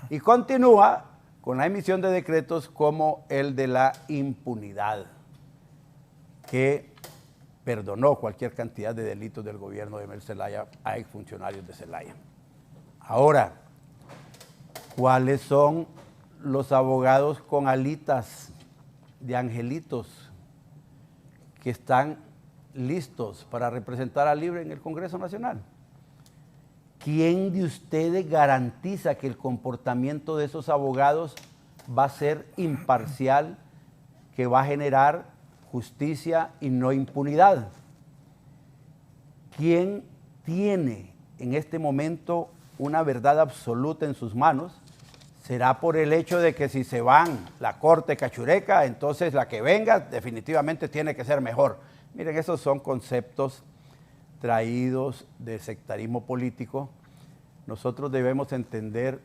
Y continúa con la emisión de decretos como el de la impunidad, que perdonó cualquier cantidad de delitos del gobierno de Mel Zelaya a exfuncionarios de Zelaya. Ahora, ¿cuáles son los abogados con alitas de angelitos que están listos para representar a Libre en el Congreso Nacional? ¿Quién de ustedes garantiza que el comportamiento de esos abogados va a ser imparcial, que va a generar justicia y no impunidad? ¿Quién tiene en este momento una verdad absoluta en sus manos? ¿Será por el hecho de que si se van la Corte Cachureca, entonces la que venga definitivamente tiene que ser mejor? Miren, esos son conceptos traídos del sectarismo político. Nosotros debemos entender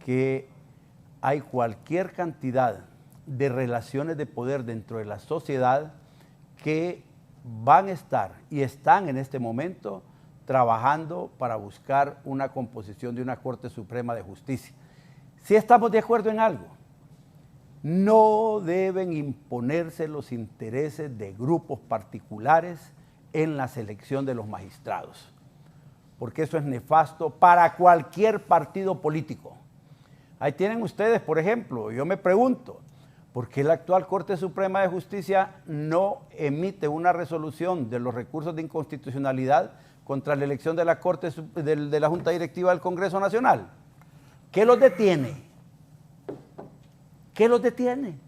que hay cualquier cantidad de relaciones de poder dentro de la sociedad que van a estar y están en este momento trabajando para buscar una composición de una Corte Suprema de Justicia. Si estamos de acuerdo en algo, no deben imponerse los intereses de grupos particulares en la selección de los magistrados, porque eso es nefasto para cualquier partido político. Ahí tienen ustedes, por ejemplo, yo me pregunto, ¿por qué la actual Corte Suprema de Justicia no emite una resolución de los recursos de inconstitucionalidad contra la elección de la Corte de la Junta Directiva del Congreso Nacional? ¿Qué los detiene? ¿Qué los detiene?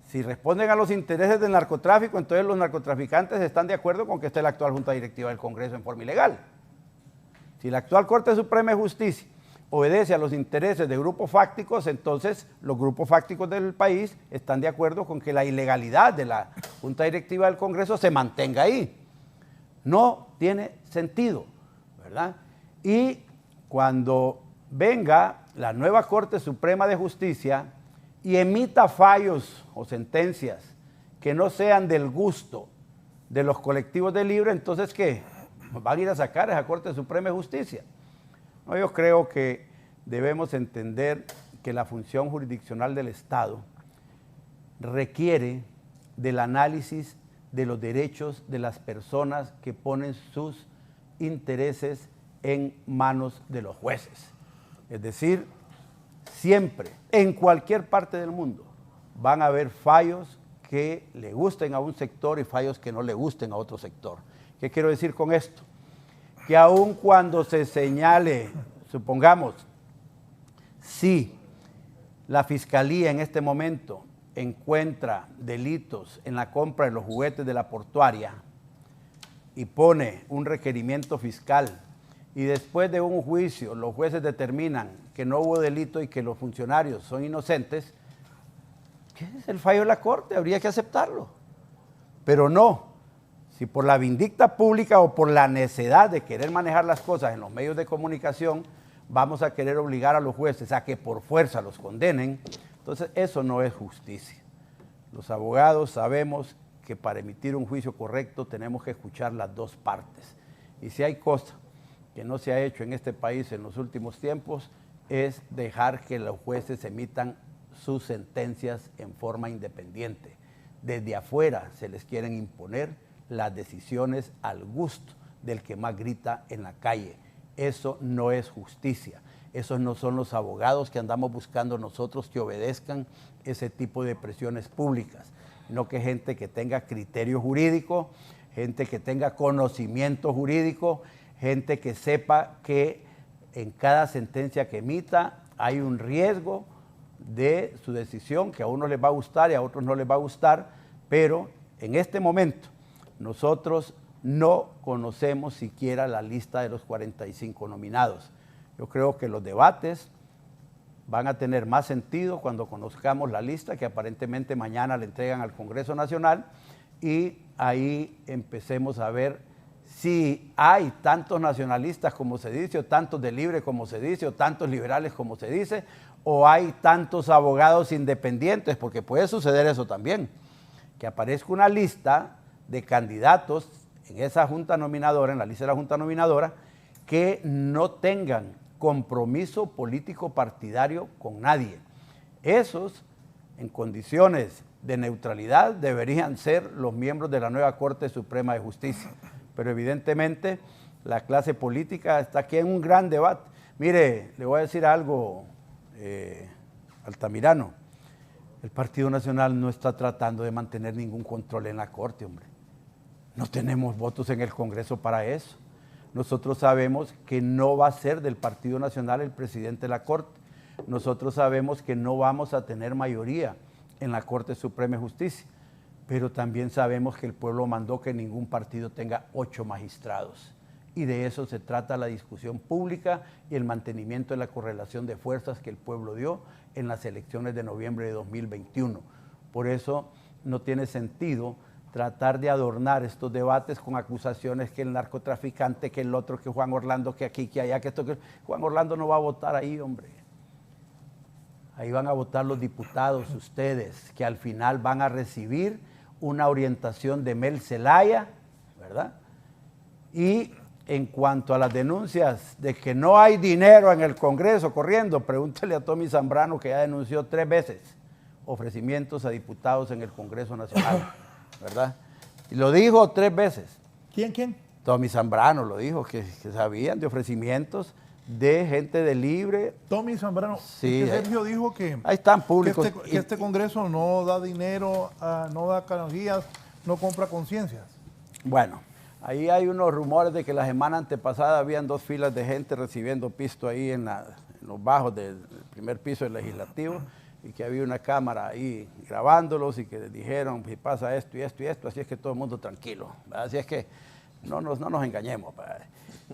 Si responden a los intereses del narcotráfico, entonces los narcotraficantes están de acuerdo con que esté la actual Junta Directiva del Congreso en forma ilegal. Si la actual Corte Suprema de Justicia obedece a los intereses de grupos fácticos, entonces los grupos fácticos del país están de acuerdo con que la ilegalidad de la Junta Directiva del Congreso se mantenga ahí. No tiene sentido, ¿verdad? Y cuando venga la nueva Corte Suprema de Justicia y emita fallos o sentencias que no sean del gusto de los colectivos de Libre, entonces ¿qué? ¿Van a ir a sacar a esa Corte Suprema de Justicia? No, yo creo que debemos entender que la función jurisdiccional del Estado requiere del análisis de los derechos de las personas que ponen sus intereses en manos de los jueces. Es decir, siempre, en cualquier parte del mundo, van a haber fallos que le gusten a un sector y fallos que no le gusten a otro sector. ¿Qué quiero decir con esto? Que aun cuando se señale, supongamos, si la Fiscalía en este momento encuentra delitos en la compra de los juguetes de la portuaria y pone un requerimiento fiscal y después de un juicio los jueces determinan que no hubo delito y que los funcionarios son inocentes, ¿qué es el fallo de la Corte? Habría que aceptarlo. Pero no, si por la vindicta pública o por la necedad de querer manejar las cosas en los medios de comunicación, vamos a querer obligar a los jueces a que por fuerza los condenen, entonces eso no es justicia. Los abogados sabemos que para emitir un juicio correcto tenemos que escuchar las dos partes. Y si hay cosa que no se ha hecho en este país en los últimos tiempos, es dejar que los jueces emitan sus sentencias en forma independiente. Desde afuera se les quieren imponer las decisiones al gusto del que más grita en la calle. Eso no es justicia. Esos no son los abogados que andamos buscando nosotros que obedezcan ese tipo de presiones públicas, no que gente que tenga criterio jurídico, gente que tenga conocimiento jurídico, gente que sepa que en cada sentencia que emita hay un riesgo de su decisión que a unos les va a gustar y a otros no les va a gustar, pero en este momento nosotros no conocemos siquiera la lista de los 45 nominados. Yo creo que los debates van a tener más sentido cuando conozcamos la lista, que aparentemente mañana le entregan al Congreso Nacional, y ahí empecemos a ver si hay tantos nacionalistas como se dice, o tantos de libre como se dice, o tantos liberales como se dice, o hay tantos abogados independientes, porque puede suceder eso también, que aparezca una lista de candidatos en esa junta nominadora, en la lista de la junta nominadora, que no tengan compromiso político partidario con nadie. Esos, en condiciones de neutralidad, deberían ser los miembros de la nueva Corte Suprema de Justicia. Pero evidentemente la clase política está aquí en un gran debate. Mire, le voy a decir algo, Altamirano. El Partido Nacional no está tratando de mantener ningún control en la Corte, hombre. No tenemos votos en el Congreso para eso. Nosotros sabemos que no va a ser del Partido Nacional el presidente de la Corte. Nosotros sabemos que no vamos a tener mayoría en la Corte Suprema de Justicia. Pero también sabemos que el pueblo mandó que ningún partido tenga 8 magistrados. Y de eso se trata la discusión pública y el mantenimiento de la correlación de fuerzas que el pueblo dio en las elecciones de noviembre de 2021. Por eso no tiene sentido tratar de adornar estos debates con acusaciones que el narcotraficante, que el otro, que Juan Orlando, que aquí, que allá, que esto, que... Juan Orlando no va a votar ahí, hombre. Ahí van a votar los diputados, ustedes, que al final van a recibir una orientación de Mel Zelaya, ¿verdad? Y en cuanto a las denuncias de que no hay dinero en el Congreso corriendo, pregúntele a Tommy Zambrano, que ya denunció 3 veces ofrecimientos a diputados en el Congreso Nacional, ¿verdad? Y lo dijo 3 veces. ¿Quién? Tommy Zambrano lo dijo, que sabían de ofrecimientos de gente de libre. Tommy Zambrano, sí, Sergio dijo que, ahí están públicos, que este Congreso no da dinero, no da canonjías, no compra conciencias. Bueno, ahí hay unos rumores de que la semana antepasada habían 2 filas de gente recibiendo pisto ahí en los bajos del primer piso del Legislativo, y que había una cámara ahí grabándolos y que les dijeron, si pasa esto y esto y esto, así es que todo el mundo tranquilo, ¿verdad? Así es que no nos engañemos, ¿verdad?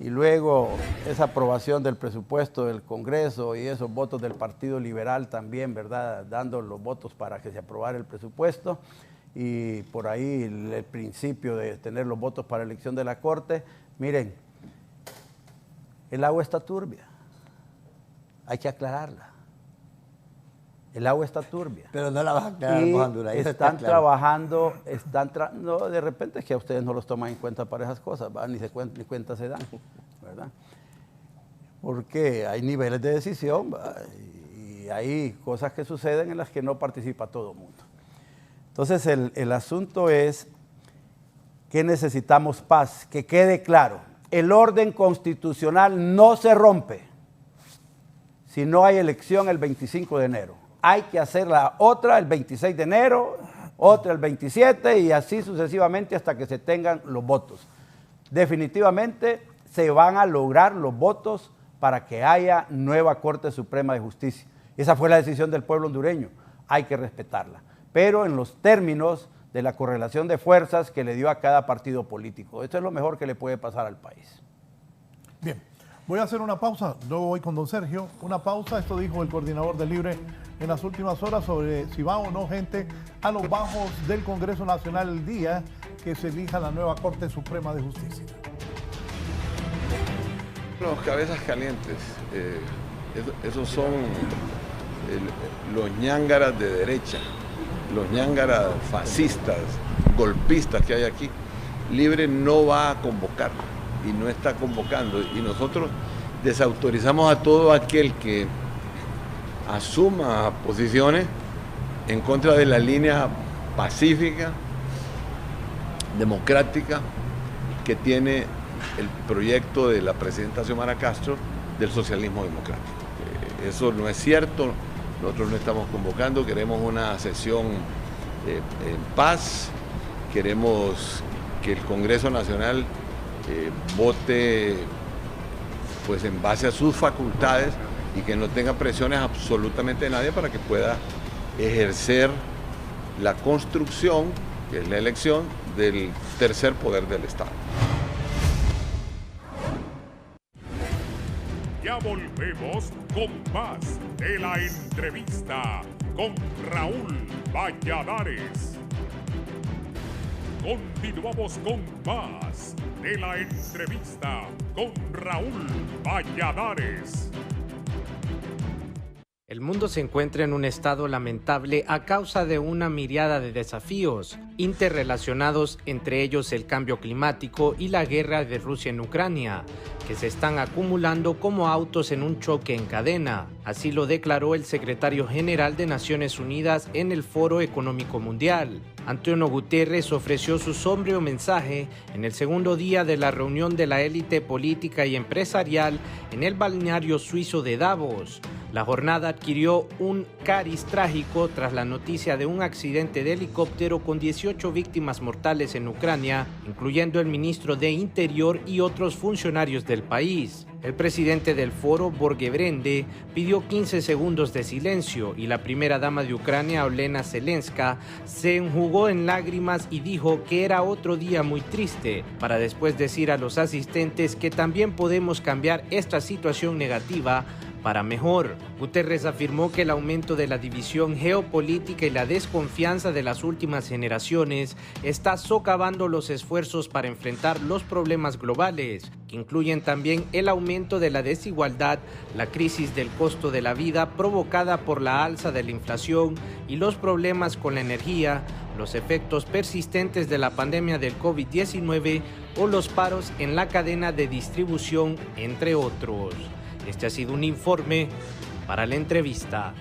Y luego esa aprobación del presupuesto del Congreso y esos votos del Partido Liberal también, ¿verdad? Dando los votos para que se aprobara el presupuesto, y por ahí el principio de tener los votos para elección de la Corte. Miren, el agua está turbia, hay que aclararla. El agua está turbia. Pero no la vas a aclarar, y están trabajando, no, de repente es que a ustedes no los toman en cuenta para esas cosas, ¿verdad? Ni cuenta se dan, ¿verdad? Porque hay niveles de decisión, ¿verdad? Y hay cosas que suceden en las que no participa todo el mundo. Entonces el asunto es que necesitamos paz, que quede claro. El orden constitucional no se rompe si no hay elección el 25 de enero. Hay que hacer la otra el 26 de enero, otra el 27 y así sucesivamente hasta que se tengan los votos. Definitivamente se van a lograr los votos para que haya nueva Corte Suprema de Justicia. Esa fue la decisión del pueblo hondureño, hay que respetarla, pero en los términos de la correlación de fuerzas que le dio a cada partido político. Esto es lo mejor que le puede pasar al país. Bien, voy a hacer una pausa, luego voy con don Sergio. Una pausa, esto dijo el coordinador de Libre en las últimas horas sobre si va o no gente a los bajos del Congreso Nacional el día que se elija la nueva Corte Suprema de Justicia. Los cabezas calientes, esos son los ñángaras de derecha, los ñángaras fascistas, golpistas que hay aquí. Libre no va a convocar y no está convocando, y nosotros desautorizamos a todo aquel que asuma posiciones en contra de la línea pacífica, democrática, que tiene el proyecto de la presidenta Xiomara Castro del socialismo democrático. Eso no es cierto, nosotros no estamos convocando, queremos una sesión en paz, queremos que el Congreso Nacional vote pues en base a sus facultades y que no tenga presiones absolutamente de nadie para que pueda ejercer la construcción, que es la elección, del tercer poder del Estado. Ya volvemos con más de la entrevista con Raúl Valladares. Continuamos con más de la entrevista con Raúl Valladares. El mundo se encuentra en un estado lamentable a causa de una miríada de desafíos interrelacionados, entre ellos el cambio climático y la guerra de Rusia en Ucrania, que se están acumulando como autos en un choque en cadena. Así lo declaró el secretario general de Naciones Unidas en el Foro Económico Mundial. Antonio Guterres ofreció su sombrío mensaje en el segundo día de la reunión de la élite política y empresarial en el balneario suizo de Davos. La jornada adquirió un cariz trágico tras la noticia de un accidente de helicóptero con 18 víctimas mortales en Ucrania, incluyendo el ministro de Interior y otros funcionarios del país. El presidente del foro, Borgebrende, pidió 15 segundos de silencio y la primera dama de Ucrania, Olena Zelenska, se enjugó en lágrimas y dijo que era otro día muy triste, para después decir a los asistentes que también podemos cambiar esta situación negativa para mejor. Guterres afirmó que el aumento de la división geopolítica y la desconfianza de las últimas generaciones está socavando los esfuerzos para enfrentar los problemas globales, que incluyen también el aumento de la desigualdad, la crisis del costo de la vida provocada por la alza de la inflación y los problemas con la energía, los efectos persistentes de la pandemia del COVID-19 o los paros en la cadena de distribución, entre otros. Este ha sido un informe para la entrevista.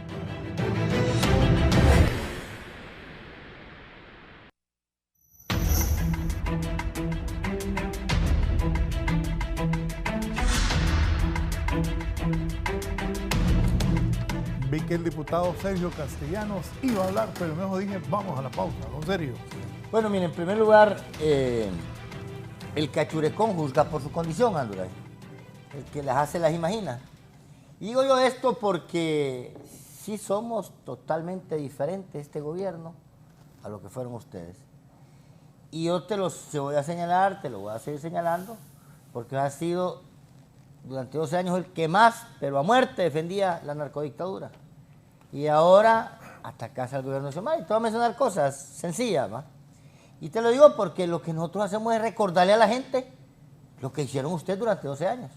Vi que el diputado Sergio Castellanos iba a hablar, pero mejor dije, vamos a la pausa, don Sergio. Bueno, mire, en primer lugar, el cachurecón juzga por su condición, Anduray. El que las hace las imagina. Y digo yo esto porque sí somos totalmente diferentes este gobierno a lo que fueron ustedes. Y yo te voy a señalar, te lo voy a seguir señalando, porque ha sido durante 12 años el que más, pero a muerte, defendía la narcodictadura. Y ahora atacas al gobierno nacional. Y te voy a mencionar cosas sencillas, ¿va? Y te lo digo porque lo que nosotros hacemos es recordarle a la gente lo que hicieron ustedes durante 12 años.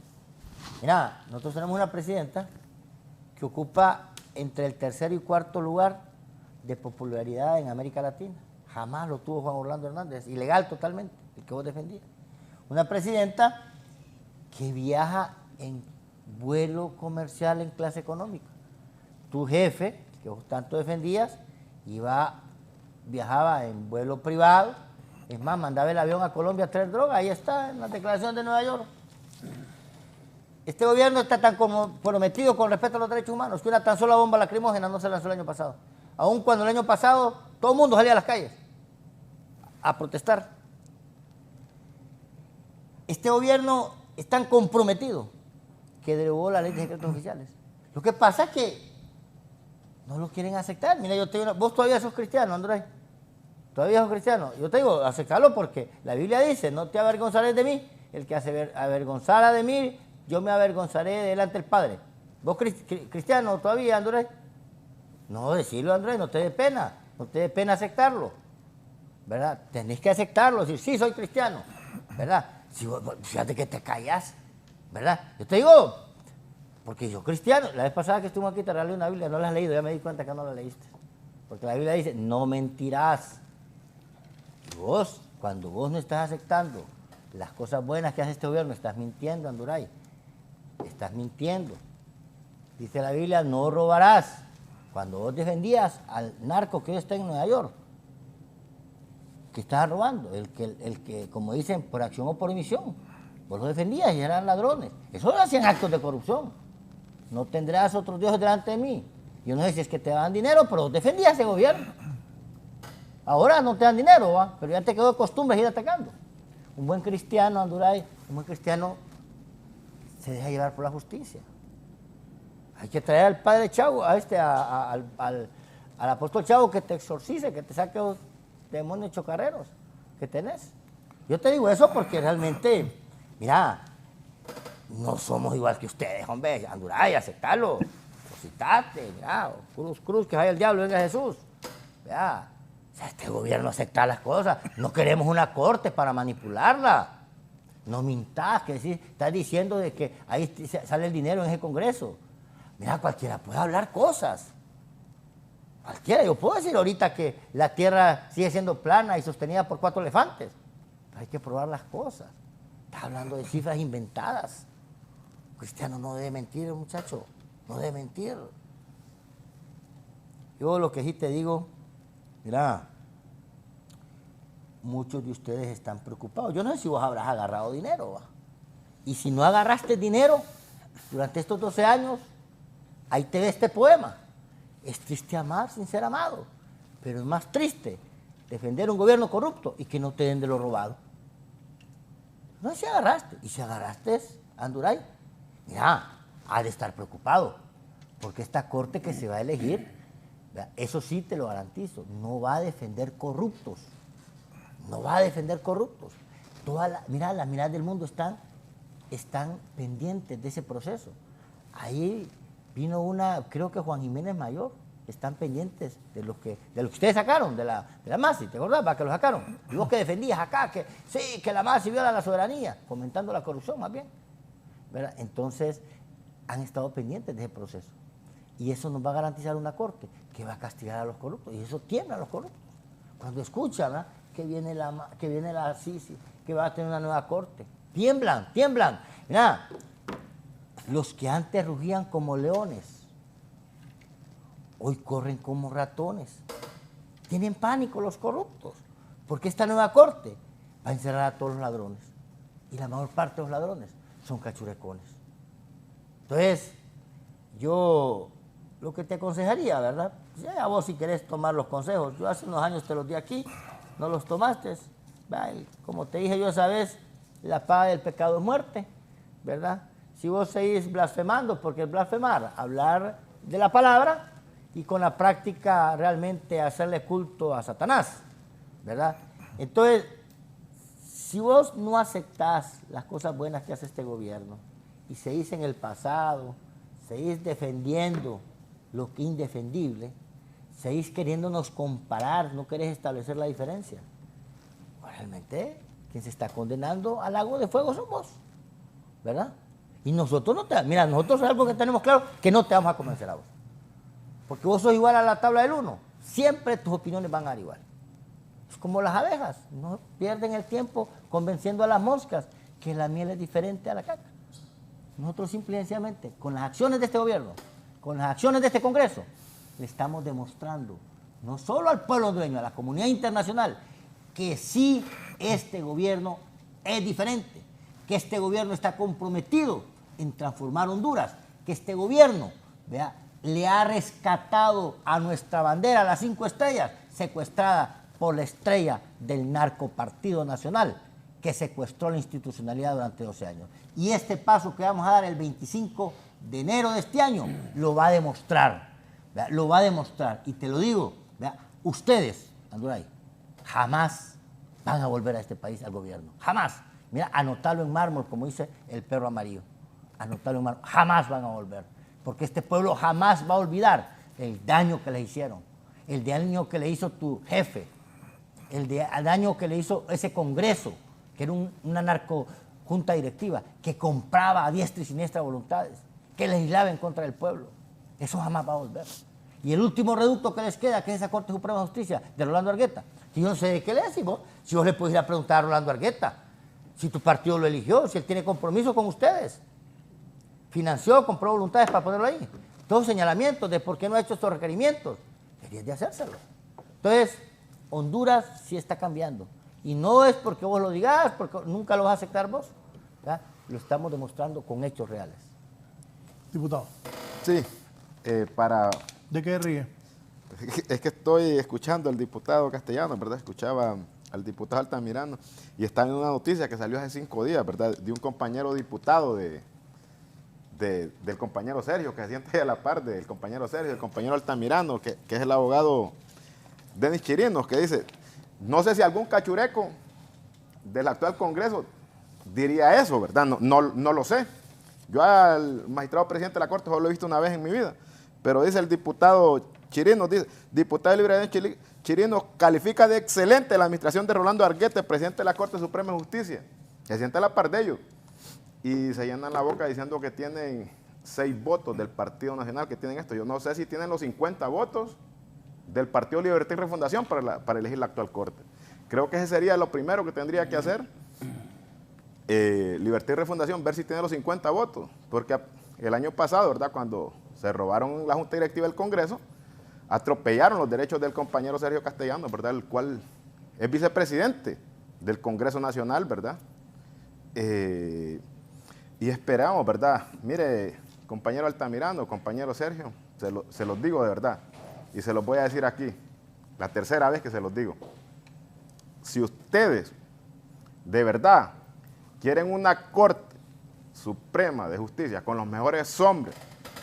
Mira, nosotros tenemos una presidenta que ocupa entre el tercer y cuarto lugar de popularidad en América Latina. Jamás lo tuvo Juan Orlando Hernández, ilegal totalmente, el que vos defendías. Una presidenta que viaja en vuelo comercial en clase económica. Tu jefe, que vos tanto defendías, viajaba en vuelo privado, es más, mandaba el avión a Colombia a traer droga, ahí está, en la declaración de Nueva York. Este gobierno está tan comprometido con respecto a los derechos humanos que una tan sola bomba lacrimógena no se lanzó el año pasado. Aun cuando el año pasado todo el mundo salía a las calles a protestar. Este gobierno es tan comprometido que derogó la ley de secretos oficiales. Lo que pasa es que no lo quieren aceptar. Mira, vos todavía sos cristiano, Andrés. Todavía sos cristiano. Yo te digo, aceptarlo porque la Biblia dice, no te avergonzarás de mí. El que avergonzara de mí, yo me avergonzaré delante del Padre. ¿Vos cristiano todavía, Andrés? No, decirlo, Andrés, no te dé pena. No te dé pena aceptarlo. ¿Verdad? Tenés que aceptarlo, decir, sí, soy cristiano. ¿Verdad? Si vos, fíjate que te callas. ¿Verdad? Yo te digo, porque yo cristiano, la vez pasada que estuve aquí te regalé una Biblia, no la has leído, ya me di cuenta que no la leíste. Porque la Biblia dice, no mentirás. Y vos, cuando vos no estás aceptando las cosas buenas que hace este gobierno, estás mintiendo, Anduray. Estás mintiendo. Dice la Biblia, no robarás. Cuando vos defendías al narco que hoy está en Nueva York, que estaba robando, el que, como dicen, por acción o por omisión, vos lo defendías y eran ladrones. Eso no hacían actos de corrupción. No tendrás otros dioses delante de mí. Yo no sé si es que te dan dinero, pero vos defendías ese gobierno. Ahora no te dan dinero, ¿va? Pero ya te quedó de costumbre ir atacando. Un buen cristiano, Anduray, un buen cristiano se deja llevar por la justicia. Hay que traer al padre Chavo, al apóstol Chavo que te exorcice, que te saque los demonios chocarreros que tenés. Yo te digo eso porque realmente, mira, No somos igual que ustedes, hombre. Anduray, aceptalo. Citate, mira, cruz, que vaya el diablo, venga Jesús. Vea, o sea, este gobierno acepta las cosas. No queremos una corte para manipularla. No mintás, que estás diciendo de que ahí sale el dinero en ese Congreso. Mira, cualquiera puede hablar cosas. Cualquiera. Yo puedo decir ahorita que la tierra sigue siendo plana y sostenida por 4 elefantes. Pero hay que probar las cosas. Estás hablando de cifras inventadas. Cristiano no debe mentir, muchacho. No debe mentir. Yo lo que sí te digo, mira, muchos de ustedes están preocupados. Yo no sé si vos habrás agarrado dinero, ¿va? Y si no agarraste dinero durante estos 12 años, ahí te ve este poema. Es triste amar sin ser amado, pero es más triste defender un gobierno corrupto y que no te den de lo robado. No sé si agarraste. Y si agarraste, Anduray, mira, ha de estar preocupado, porque esta corte que se va a elegir, eso sí te lo garantizo, no va a defender corruptos. No va a defender corruptos. Mira, las miradas del mundo están pendientes de ese proceso. Ahí vino creo que Juan Jiménez Mayor, están pendientes de lo que ustedes sacaron, de la MASI, ¿te acordás? ¿Para que lo sacaron? Y vos que defendías acá, que sí, que la MASI viola la soberanía, fomentando la corrupción más bien. ¿Verdad? Entonces, han estado pendientes de ese proceso. Y eso nos va a garantizar una corte que va a castigar a los corruptos. Y eso tiembla a los corruptos. Cuando escuchan, ¿verdad?, que viene la Sisi, que va a tener una nueva corte. Tiemblan. Mira, los que antes rugían como leones, hoy corren como ratones. Tienen pánico los corruptos, porque esta nueva corte va a encerrar a todos los ladrones. Y la mayor parte de los ladrones son cachurecones. Entonces, yo lo que te aconsejaría, ¿verdad? Ya a vos si querés tomar los consejos. Yo hace unos años te los di aquí, no los tomaste. Como te dije yo esa vez, la paga del pecado es muerte, ¿verdad? Si vos seguís blasfemando, porque es blasfemar, hablar de la palabra y con la práctica realmente hacerle culto a Satanás, ¿verdad? Entonces, si vos no aceptás las cosas buenas que hace este gobierno y seguís en el pasado, seguís defendiendo lo que es indefendible, seguís queriéndonos comparar, no querés establecer la diferencia. Realmente, quien se está condenando al lago de fuego sos vos, ¿verdad? Y nosotros nosotros es algo que tenemos claro, que no te vamos a convencer a vos. Porque vos sos igual a la tabla del 1. Siempre tus opiniones van a dar igual. Es como las abejas, no pierden el tiempo convenciendo a las moscas que la miel es diferente a la caca. Nosotros simple y sencillamente, con las acciones de este gobierno, con las acciones de este Congreso, le estamos demostrando, no solo al pueblo hondureño, a la comunidad internacional, que sí este gobierno es diferente, que este gobierno está comprometido en transformar Honduras, que este gobierno, vea, le ha rescatado a nuestra bandera, las 5 estrellas, secuestrada por la estrella del narcopartido nacional, que secuestró la institucionalidad durante 12 años. Y este paso que vamos a dar el 25 de enero de este año lo va a demostrar, ¿verdad? Lo va a demostrar. Y te lo digo, ¿verdad? Ustedes, Anduray, jamás van a volver a este país al gobierno. Jamás. Mira, anotalo en mármol, como dice el perro amarillo. Anotalo en mármol. Jamás van a volver. Porque este pueblo jamás va a olvidar el daño que le hicieron, el daño que le hizo tu jefe, el daño que le hizo ese Congreso, que era una narcojunta directiva, que compraba a diestra y siniestra voluntades, que legislaba en contra del pueblo. Eso jamás va a volver. Y el último reducto que les queda, que es esa Corte Suprema de Justicia de Rolando Argueta. Si yo no sé de qué le decimos, si vos le podés ir a preguntar a Rolando Argueta, si tu partido lo eligió, si él tiene compromiso con ustedes, financió, compró voluntades para ponerlo ahí. Todos señalamientos de por qué no ha hecho estos requerimientos. Deberías de hacérselo. Entonces, Honduras sí está cambiando. Y no es porque vos lo digas, porque nunca lo vas a aceptar vos. ¿Ya? Lo estamos demostrando con hechos reales. Diputado. Sí, para... ¿De qué ríe? Es que estoy escuchando al diputado Castellano, ¿verdad? Escuchaba al diputado Altamirano y está en una noticia que salió hace 5 días, ¿verdad? De un compañero diputado del compañero Sergio, que se siente a la par del compañero Sergio, el compañero Altamirano, que es el abogado Denis Chirinos, que dice, no sé si algún cachureco del actual Congreso diría eso, ¿verdad? No lo sé. Yo al magistrado presidente de la Corte solo lo he visto una vez en mi vida, pero dice el diputado Chirino, dice, diputado libre Chirino califica de excelente la administración de Rolando Arguete, presidente de la Corte Suprema de Justicia. Se sienta a la par de ellos y se llenan la boca diciendo que tienen 6 votos del Partido Nacional que tienen esto. Yo no sé si tienen los 50 votos del Partido Libertad y Refundación para elegir la actual Corte. Creo que ese sería lo primero que tendría que hacer Libertad y Refundación, ver si tiene los 50 votos, porque el año pasado, ¿verdad?, cuando se robaron la Junta Directiva del Congreso, atropellaron los derechos del compañero Sergio Castellanos, ¿verdad?, el cual es vicepresidente del Congreso Nacional, ¿verdad? Y esperamos, ¿verdad? Mire, compañero Altamirano, compañero Sergio, se los digo de verdad, y se los voy a decir aquí, la tercera vez que se los digo. Si ustedes de verdad quieren una Corte Suprema de Justicia con los mejores hombres,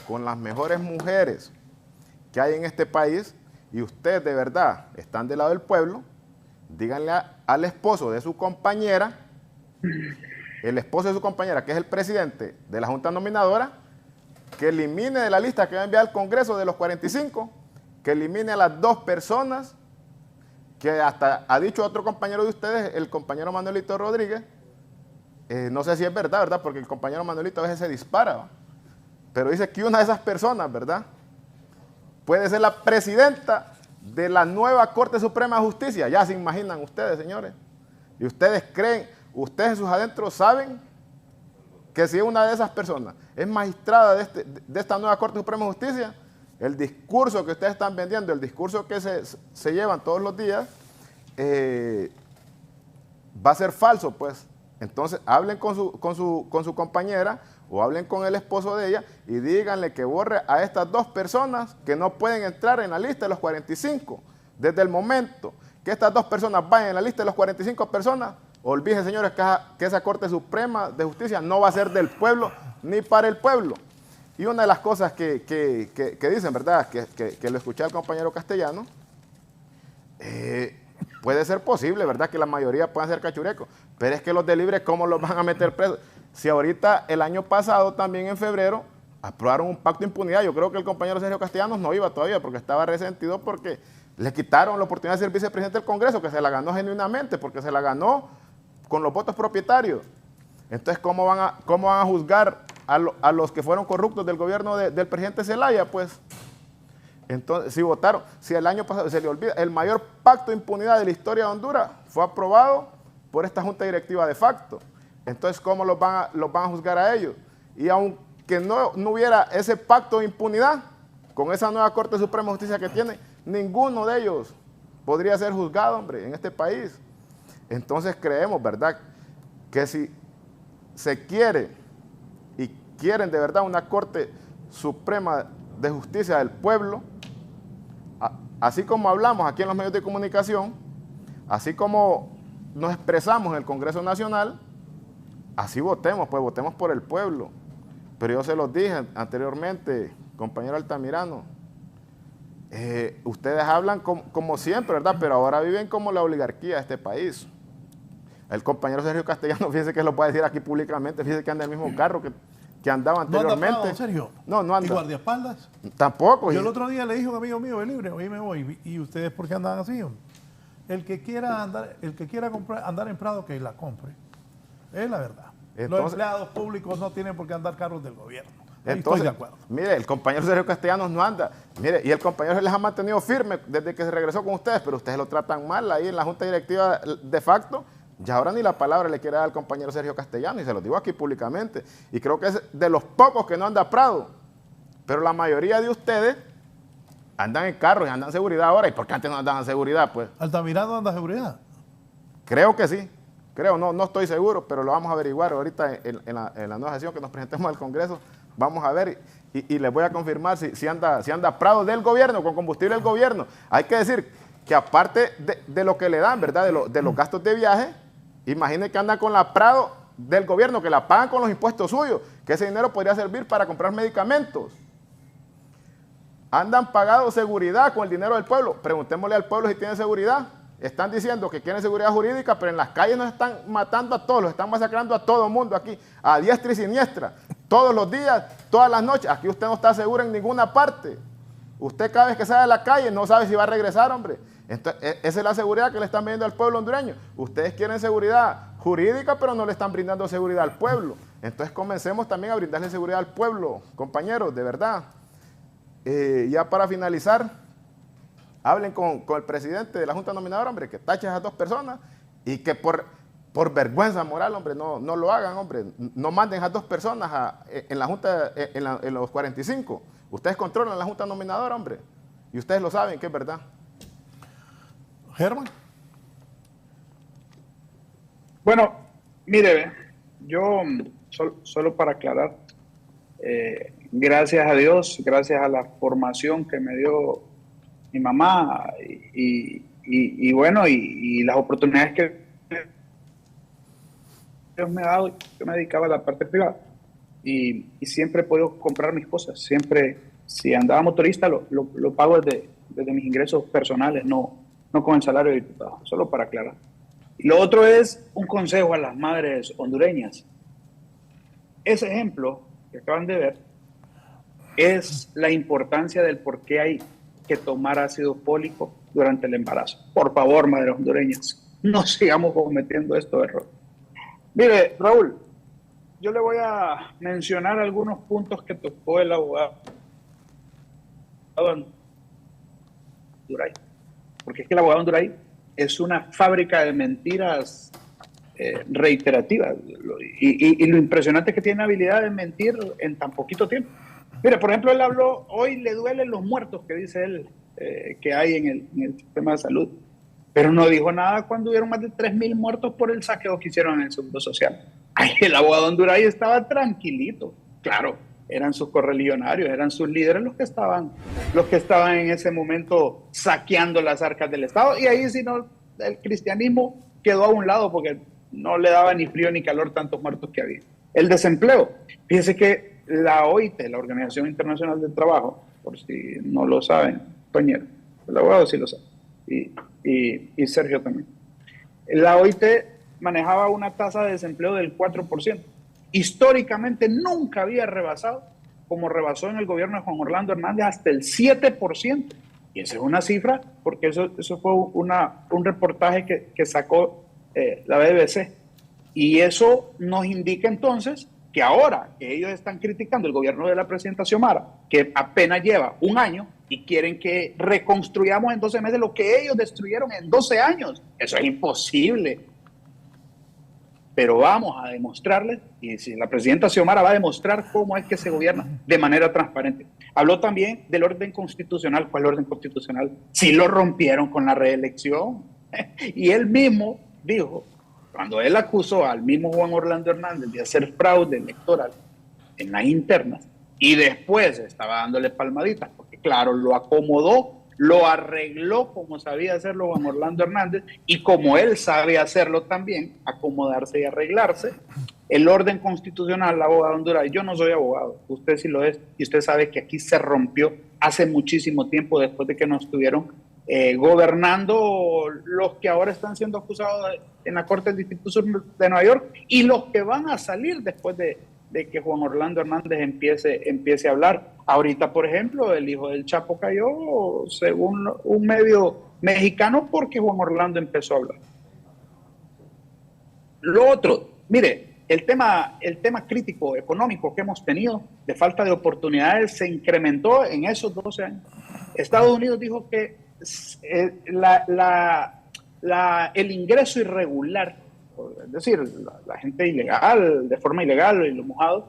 con las mejores mujeres que hay en este país, y ustedes de verdad están del lado del pueblo, díganle al esposo de su compañera, el esposo de su compañera, que es el presidente de la Junta Nominadora, que elimine de la lista que va a enviar al Congreso de los 45, que elimine a las 2 personas, que hasta ha dicho otro compañero de ustedes, el compañero Manuelito Rodríguez, no sé si es verdad, ¿verdad?, porque el compañero Manuelito a veces se dispara, ¿va?, pero dice que una de esas personas, ¿verdad?, puede ser la presidenta de la nueva Corte Suprema de Justicia. Ya se imaginan ustedes, señores. Y ustedes creen, ustedes en sus adentros saben que si una de esas personas es magistrada de esta nueva Corte Suprema de Justicia, el discurso que ustedes están vendiendo, el discurso que se llevan todos los días, va a ser falso, pues. Entonces, hablen con su compañera o hablen con el esposo de ella y díganle que borre a estas 2 personas que no pueden entrar en la lista de los 45. Desde el momento que estas 2 personas vayan en la lista de los 45 personas, olvídense, señores, que esa Corte Suprema de Justicia no va a ser del pueblo ni para el pueblo. Y una de las cosas que dicen, ¿verdad?, que lo escuché al compañero Castellano, puede ser posible, ¿verdad?, que la mayoría puedan ser cachurecos, pero es que los de Libre, ¿cómo los van a meter presos? Si ahorita, el año pasado, también en febrero, aprobaron un pacto de impunidad, yo creo que el compañero Sergio Castellanos no iba todavía porque estaba resentido porque le quitaron la oportunidad de ser vicepresidente del Congreso, que se la ganó genuinamente, porque se la ganó con los votos propietarios. Entonces, ¿cómo van a juzgar a los que fueron corruptos del gobierno del presidente Zelaya? Pues, entonces, si votaron, si el año pasado, se le olvida, el mayor pacto de impunidad de la historia de Honduras fue aprobado por esta Junta Directiva de facto. Entonces, ¿cómo los van a juzgar a ellos? Y aunque no hubiera ese pacto de impunidad, con esa nueva Corte Suprema de Justicia que tiene, ninguno de ellos podría ser juzgado, hombre, en este país. Entonces creemos, ¿verdad?, que si se quiere y quieren de verdad una Corte Suprema de Justicia del pueblo, así como hablamos aquí en los medios de comunicación, así como nos expresamos en el Congreso Nacional, así votemos, pues votemos por el pueblo. Pero yo se los dije anteriormente, compañero Altamirano, ustedes hablan como siempre, ¿verdad?, pero ahora viven como la oligarquía de este país. El compañero Sergio Castellanos, fíjese que lo puede decir aquí públicamente, fíjese que anda en el mismo carro que andaba anteriormente. ¿No anda Prado, Sergio? No anda. ¿Y guardaespaldas? Tampoco. Yo el otro día le dije a un amigo mío de Libre, hoy me voy, ¿y ustedes por qué andan así? El que quiera andar en Prado, que la compre. Es la verdad. Entonces, los empleados públicos no tienen por qué andar carros del gobierno. Estoy de acuerdo. Mire, el compañero Sergio Castellanos no anda. Mire, y el compañero se les ha mantenido firme desde que se regresó con ustedes, pero ustedes lo tratan mal ahí en la Junta Directiva de facto. Ya ahora ni la palabra le quiere dar al compañero Sergio Castellanos, y se lo digo aquí públicamente. Y creo que es de los pocos que no anda Prado. Pero la mayoría de ustedes andan en carros y andan en seguridad ahora. ¿Y por qué antes no andaban en seguridad, pues? ¿Altamirano anda en seguridad? Creo que sí. Creo, no estoy seguro, pero lo vamos a averiguar ahorita en la nueva sesión que nos presentemos al Congreso. Vamos a ver y les voy a confirmar si anda Prado del gobierno, con combustible del gobierno. Hay que decir que aparte de lo que le dan, ¿verdad?, de los gastos de viaje, imaginen que anda con la Prado del gobierno, que la pagan con los impuestos suyos, que ese dinero podría servir para comprar medicamentos. Andan pagando seguridad con el dinero del pueblo. Preguntémosle al pueblo si tiene seguridad. Están diciendo que quieren seguridad jurídica, pero en las calles nos están matando a todos, los están masacrando a todo el mundo aquí, a diestra y siniestra. todos los días, todas las noches. Aquí usted no está seguro en ninguna parte. Usted cada vez que sale a la calle no sabe si va a regresar, hombre. Entonces, esa es la seguridad que le están vendiendo al pueblo hondureño. Ustedes quieren seguridad jurídica, pero no le están brindando seguridad al pueblo. Entonces comencemos también a brindarle seguridad al pueblo, compañeros, de verdad. Ya para finalizar, hablen con el presidente de la Junta Nominadora, hombre, que tache a esas 2 personas y que por vergüenza moral, hombre, no lo hagan, hombre. No manden a 2 personas en la Junta, en los 45. Ustedes controlan la Junta Nominadora, hombre. Y ustedes lo saben, que es verdad. Germán. Bueno, mire, yo solo para aclarar, gracias a Dios, gracias a la formación que me dio mi mamá y bueno, y las oportunidades que Dios me ha dado, yo me dedicaba a la parte privada y siempre he podido comprar mis cosas. Siempre, si andaba motorista, lo pago desde mis ingresos personales, no con el salario de diputado, solo para aclarar. Y lo otro es un consejo a las madres hondureñas. Ese ejemplo que acaban de ver es la importancia del por qué hay que tomar ácido fólico durante el embarazo. Por favor, madres hondureñas, no sigamos cometiendo estos errores. Mire, Raúl, yo le voy a mencionar algunos puntos que tocó el abogado Anduray, porque es que el abogado Anduray es una fábrica de mentiras reiterativas y lo impresionante es que tiene habilidad de mentir en tan poquito tiempo. Mire, por ejemplo, él habló, hoy le duelen los muertos que dice él que hay en el sistema de salud, pero no dijo nada cuando hubieron más de 3,000 muertos por el saqueo que hicieron en el Seguro Social. Ahí el abogado Anduray estaba tranquilito. Claro, eran sus correligionarios, eran sus líderes los que estaban en ese momento saqueando las arcas del Estado. Y ahí, si no, el cristianismo quedó a un lado porque no le daba ni frío ni calor tantos muertos que había. El desempleo. Fíjense que la OIT, la Organización Internacional del Trabajo, por si no lo saben, compañero, el abogado sí lo sabe, y Sergio también. La OIT manejaba una tasa de desempleo del 4%. Históricamente nunca había rebasado, como rebasó en el gobierno de Juan Orlando Hernández, hasta el 7%. Y esa es una cifra, porque eso fue un reportaje que sacó la BBC. Y eso nos indica entonces que ahora que ellos están criticando el gobierno de la presidenta Xiomara, que apenas lleva un año, y quieren que reconstruyamos en 12 meses lo que ellos destruyeron en 12 años. Eso es imposible. Pero vamos a demostrarles, y si la presidenta Xiomara va a demostrar cómo es que se gobierna de manera transparente. Habló también del orden constitucional. ¿Cuál orden constitucional? Sí lo rompieron con la reelección. Y él mismo dijo, cuando él acusó al mismo Juan Orlando Hernández de hacer fraude electoral en las internas, y después estaba dándole palmaditas, porque claro, lo acomodó, lo arregló como sabía hacerlo Juan Orlando Hernández, y como él sabe hacerlo también, acomodarse y arreglarse. El orden constitucional, la abogada Honduras, yo no soy abogado, usted sí lo es, y usted sabe que aquí se rompió hace muchísimo tiempo, después de que nos estuvieron gobernando los que ahora están siendo acusados en la Corte del Distrito Sur de Nueva York, y los que van a salir después de que Juan Orlando Hernández empiece a hablar. Ahorita, por ejemplo, el hijo del Chapo cayó, según un medio mexicano, porque Juan Orlando empezó a hablar. Lo otro, mire, el tema crítico económico que hemos tenido de falta de oportunidades se incrementó en esos 12 años. Estados Unidos dijo que el ingreso irregular, es decir, la gente ilegal, de forma ilegal y los mojados,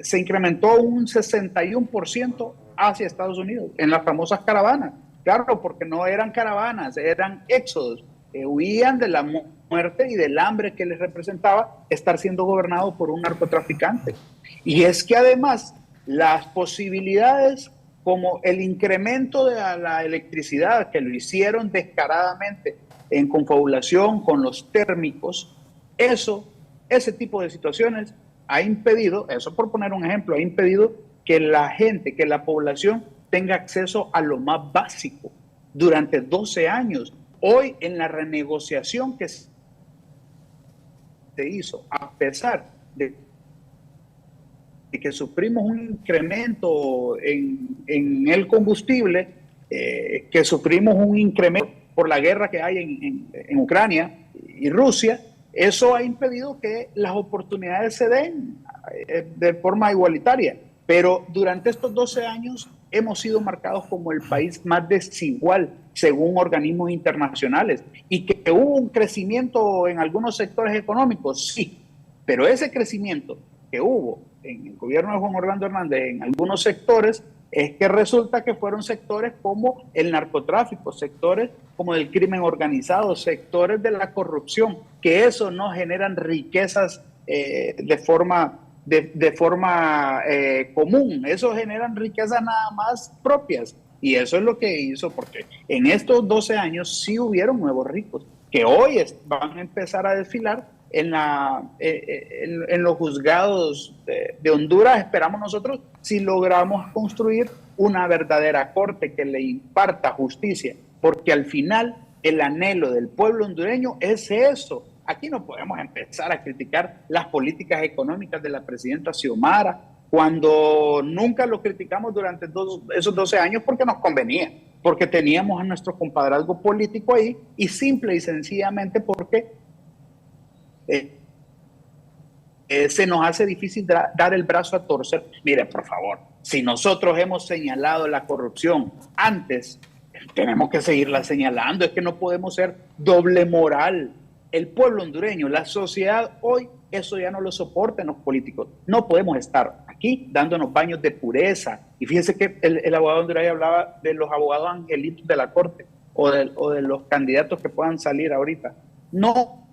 se incrementó un 61% hacia Estados Unidos, en las famosas caravanas. Claro, porque no eran caravanas, eran éxodos, huían de la muerte y del hambre que les representaba estar siendo gobernado por un narcotraficante. Y es que además las posibilidades, como el incremento de la electricidad, que lo hicieron descaradamente en confabulación con los térmicos, ese tipo de situaciones ha impedido, eso por poner un ejemplo, ha impedido que la gente, que la población tenga acceso a lo más básico durante 12 años. Hoy, en la renegociación que se hizo, a pesar de que sufrimos un incremento en el combustible, que sufrimos un incremento por la guerra que hay en Ucrania y Rusia, eso ha impedido que las oportunidades se den de forma igualitaria. Pero durante estos 12 años hemos sido marcados como el país más desigual según organismos internacionales, y que hubo un crecimiento en algunos sectores económicos, sí, pero ese crecimiento que hubo en el gobierno de Juan Orlando Hernández en algunos sectores es que resulta que fueron sectores como el narcotráfico, sectores como el crimen organizado, sectores de la corrupción, que eso no generan riquezas de forma común, eso generan riquezas nada más propias. Y eso es lo que hizo, porque en estos 12 años sí hubieron nuevos ricos, que hoy van a empezar a desfilar en los juzgados de Honduras. Esperamos nosotros, si logramos construir una verdadera corte que le imparta justicia, porque al final el anhelo del pueblo hondureño es eso. Aquí no podemos empezar a criticar las políticas económicas de la presidenta Xiomara, cuando nunca lo criticamos durante esos 12 años porque nos convenía, porque teníamos a nuestro compadrazgo político ahí, y simple y sencillamente porque se nos hace difícil dar el brazo a torcer. Miren, por favor, si nosotros hemos señalado la corrupción antes, tenemos que seguirla señalando. Es que no podemos ser doble moral. El pueblo hondureño, la sociedad hoy, eso ya no lo soportan los políticos. No podemos estar aquí dándonos baños de pureza. Y fíjense que el abogado hondureño hablaba de los abogados angelitos de la corte o de los candidatos que puedan salir ahorita. No,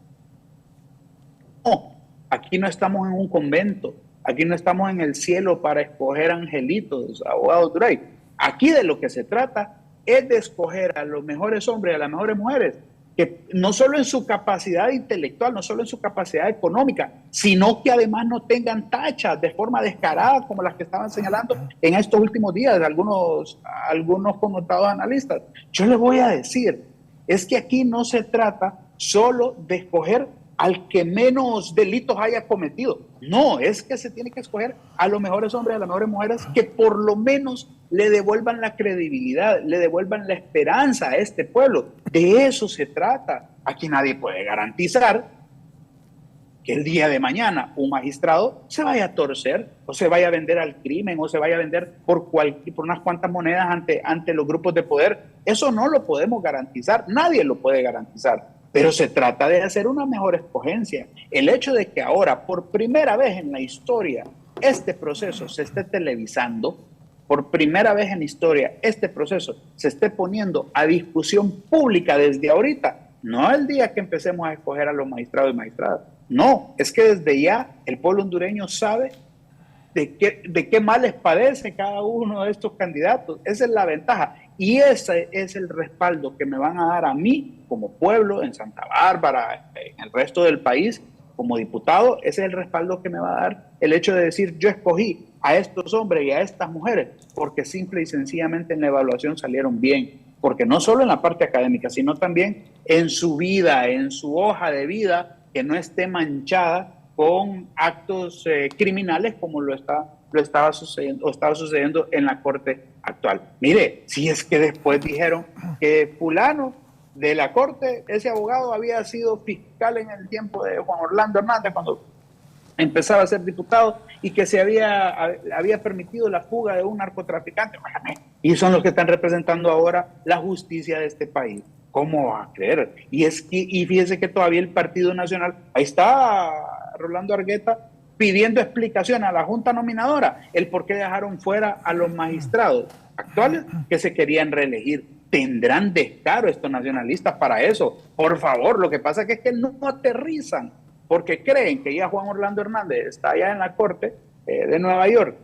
aquí no estamos en un convento, aquí no estamos en el cielo para escoger angelitos, abogado hondureño. Aquí de lo que se trata es de escoger a los mejores hombres y a las mejores mujeres, que no solo en su capacidad intelectual, no solo en su capacidad económica, sino que además no tengan tachas de forma descarada como las que estaban señalando en estos últimos días algunos connotados analistas. Yo les voy a decir, es que aquí no se trata solo de escoger al que menos delitos haya cometido. No, es que se tiene que escoger a los mejores hombres y a las mejores mujeres que por lo menos le devuelvan la credibilidad, le devuelvan la esperanza a este pueblo. De eso se trata. Aquí nadie puede garantizar que el día de mañana un magistrado se vaya a torcer o se vaya a vender al crimen o se vaya a vender por unas cuantas monedas ante los grupos de poder. Eso no lo podemos garantizar, nadie lo puede garantizar. Pero se trata de hacer una mejor escogencia. El hecho de que ahora, por primera vez en la historia, este proceso se esté televisando, por primera vez en la historia, este proceso se esté poniendo a discusión pública desde ahorita, no el día que empecemos a escoger a los magistrados y magistradas. No, es que desde ya el pueblo hondureño sabe de qué males padece cada uno de estos candidatos. Esa es la ventaja. Y ese es el respaldo que me van a dar a mí como pueblo en Santa Bárbara, en el resto del país, como diputado. Ese es el respaldo que me va a dar el hecho de decir: yo escogí a estos hombres y a estas mujeres porque simple y sencillamente en la evaluación salieron bien. Porque no solo en la parte académica, sino también en su vida, en su hoja de vida, que no esté manchada con actos criminales como estaba sucediendo en la corte actual. Mire, si es que después dijeron que fulano de la corte, ese abogado había sido fiscal en el tiempo de Juan Orlando Hernández cuando empezaba a ser diputado y que se había permitido la fuga de un narcotraficante. Y son los que están representando ahora la justicia de este país. ¿Cómo va a creer? Y fíjese que todavía el Partido Nacional, ahí está Rolando Argueta pidiendo explicación a la Junta Nominadora el por qué dejaron fuera a los magistrados actuales que se querían reelegir. ¿Tendrán descaro estos nacionalistas para eso? Por favor, lo que pasa es que no aterrizan porque creen que ya Juan Orlando Hernández está allá en la corte de Nueva York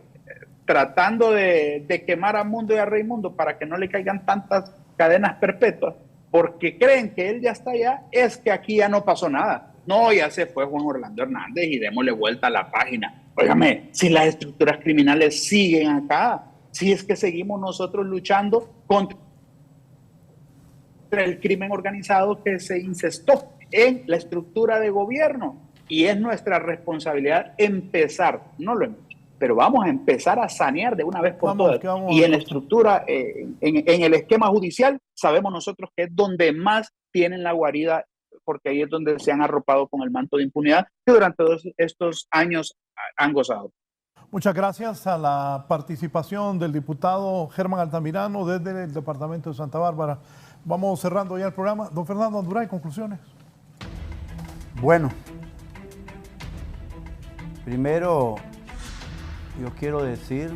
tratando de quemar a Mundo y a Raimundo para que no le caigan tantas cadenas perpetuas, porque creen que él ya está allá. Es que aquí ya no pasó nada. No, ya se fue Juan Orlando Hernández y démosle vuelta a la página. Óigame, si las estructuras criminales siguen acá, si es que seguimos nosotros luchando contra el crimen organizado que se incestó en la estructura de gobierno, y es nuestra responsabilidad empezar, no lo hemos hecho, pero vamos a empezar a sanear de una vez por todas. Y en la estructura, en el esquema judicial, sabemos nosotros que es donde más tienen la guarida, porque ahí es donde se han arropado con el manto de impunidad que durante todos estos años han gozado. Muchas gracias a la participación del diputado Germán Altamirano desde el departamento de Santa Bárbara. Vamos cerrando ya el programa. Don Fernando Anduray, conclusiones. Bueno, primero yo quiero decir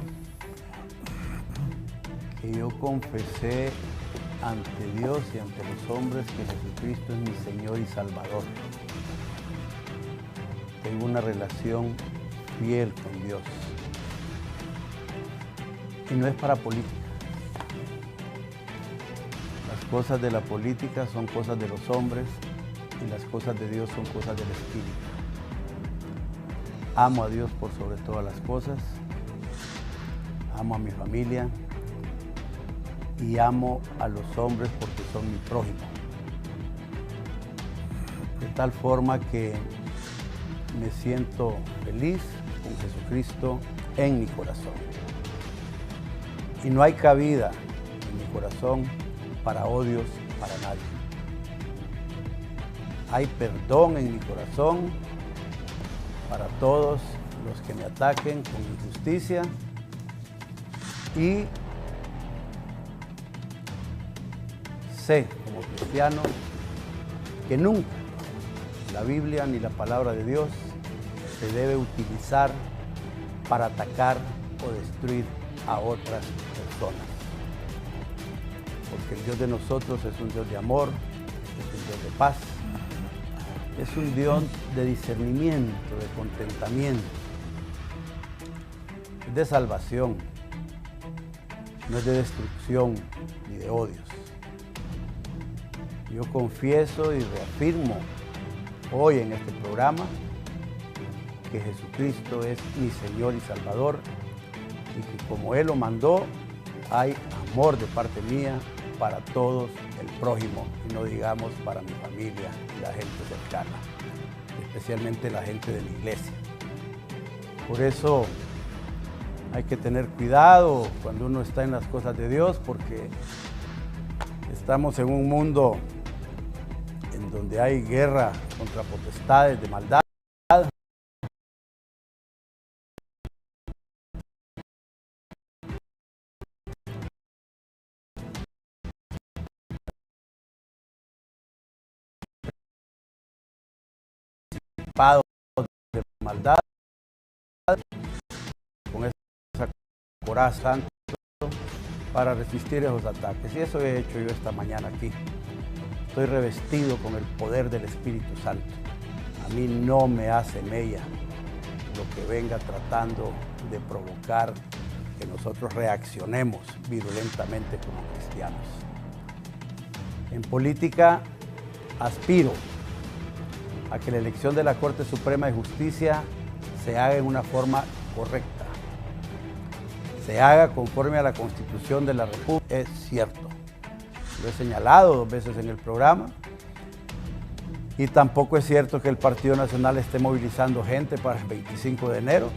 que yo confesé ante Dios y ante los hombres que Jesucristo es mi Señor y Salvador. Tengo una relación fiel con Dios. Y no es para política. Las cosas de la política son cosas de los hombres y las cosas de Dios son cosas del Espíritu. Amo a Dios por sobre todas las cosas, amo a mi familia y amo a los hombres porque son mi prójimo. De tal forma que me siento feliz con Jesucristo en mi corazón. Y no hay cabida en mi corazón para odios para nadie. Hay perdón en mi corazón para todos los que me ataquen con injusticia y sé como cristiano que nunca la Biblia ni la palabra de Dios se debe utilizar para atacar o destruir a otras personas. Porque el Dios de nosotros es un Dios de amor, es un Dios de paz, es un Dios de discernimiento, de contentamiento, de salvación, no es de destrucción ni de odios. Yo confieso y reafirmo hoy en este programa que Jesucristo es mi Señor y Salvador y que como Él lo mandó, hay amor de parte mía para todos el prójimo y no digamos para mi familia y la gente cercana, especialmente la gente de la iglesia. Por eso hay que tener cuidado cuando uno está en las cosas de Dios porque estamos en un mundo en donde hay guerra contra potestades de maldad. De maldad con esa coraza santo para resistir esos ataques. Y eso he hecho yo esta mañana aquí. Estoy revestido con el poder del Espíritu Santo. A mí no me hace mella lo que venga tratando de provocar que nosotros reaccionemos virulentamente como cristianos. En política aspiro a que la elección de la Corte Suprema de Justicia se haga en una forma correcta, se haga conforme a la Constitución de la República. Es cierto, lo he señalado 2 veces en el programa, y tampoco es cierto que el Partido Nacional esté movilizando gente para el 25 de enero.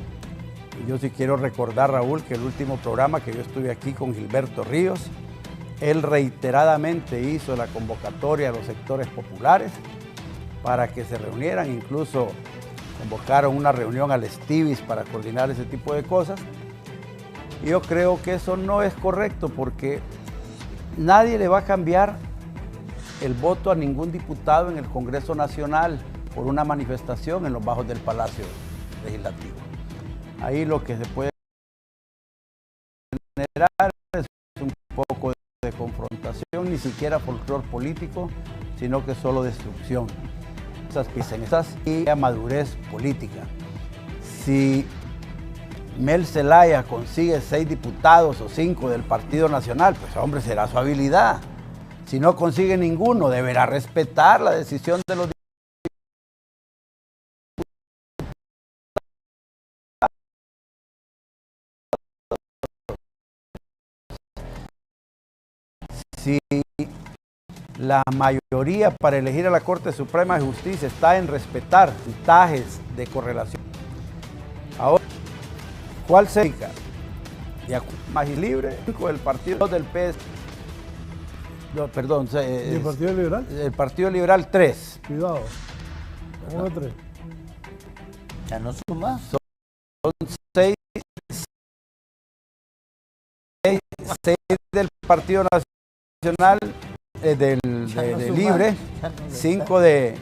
Y yo sí quiero recordar, Raúl, que el último programa que yo estuve aquí con Gilberto Ríos, él reiteradamente hizo la convocatoria a los sectores populares para que se reunieran, incluso convocaron una reunión al Estivis para coordinar ese tipo de cosas. Y yo creo que eso no es correcto porque nadie le va a cambiar el voto a ningún diputado en el Congreso Nacional por una manifestación en los bajos del Palacio Legislativo. Ahí lo que se puede generar es un poco de confrontación, ni siquiera folclor político, sino que solo destrucción. Esas y madurez política. Si Mel Zelaya consigue 6 diputados o 5 del Partido Nacional, pues hombre, será su habilidad. Si no consigue ninguno, deberá respetar la decisión de los diputados. Si la mayoría para elegir a la Corte Suprema de Justicia está en respetar puntajes de correlación. Ahora, ¿Cuál se dedica? Más libre, del partido del PS. No, perdón. ¿Y el Partido Liberal? El Partido Liberal 3. Cuidado. ¿Cómo de 3? Ya no suma. Son 6 del Partido Nacional, de Libre, 5 de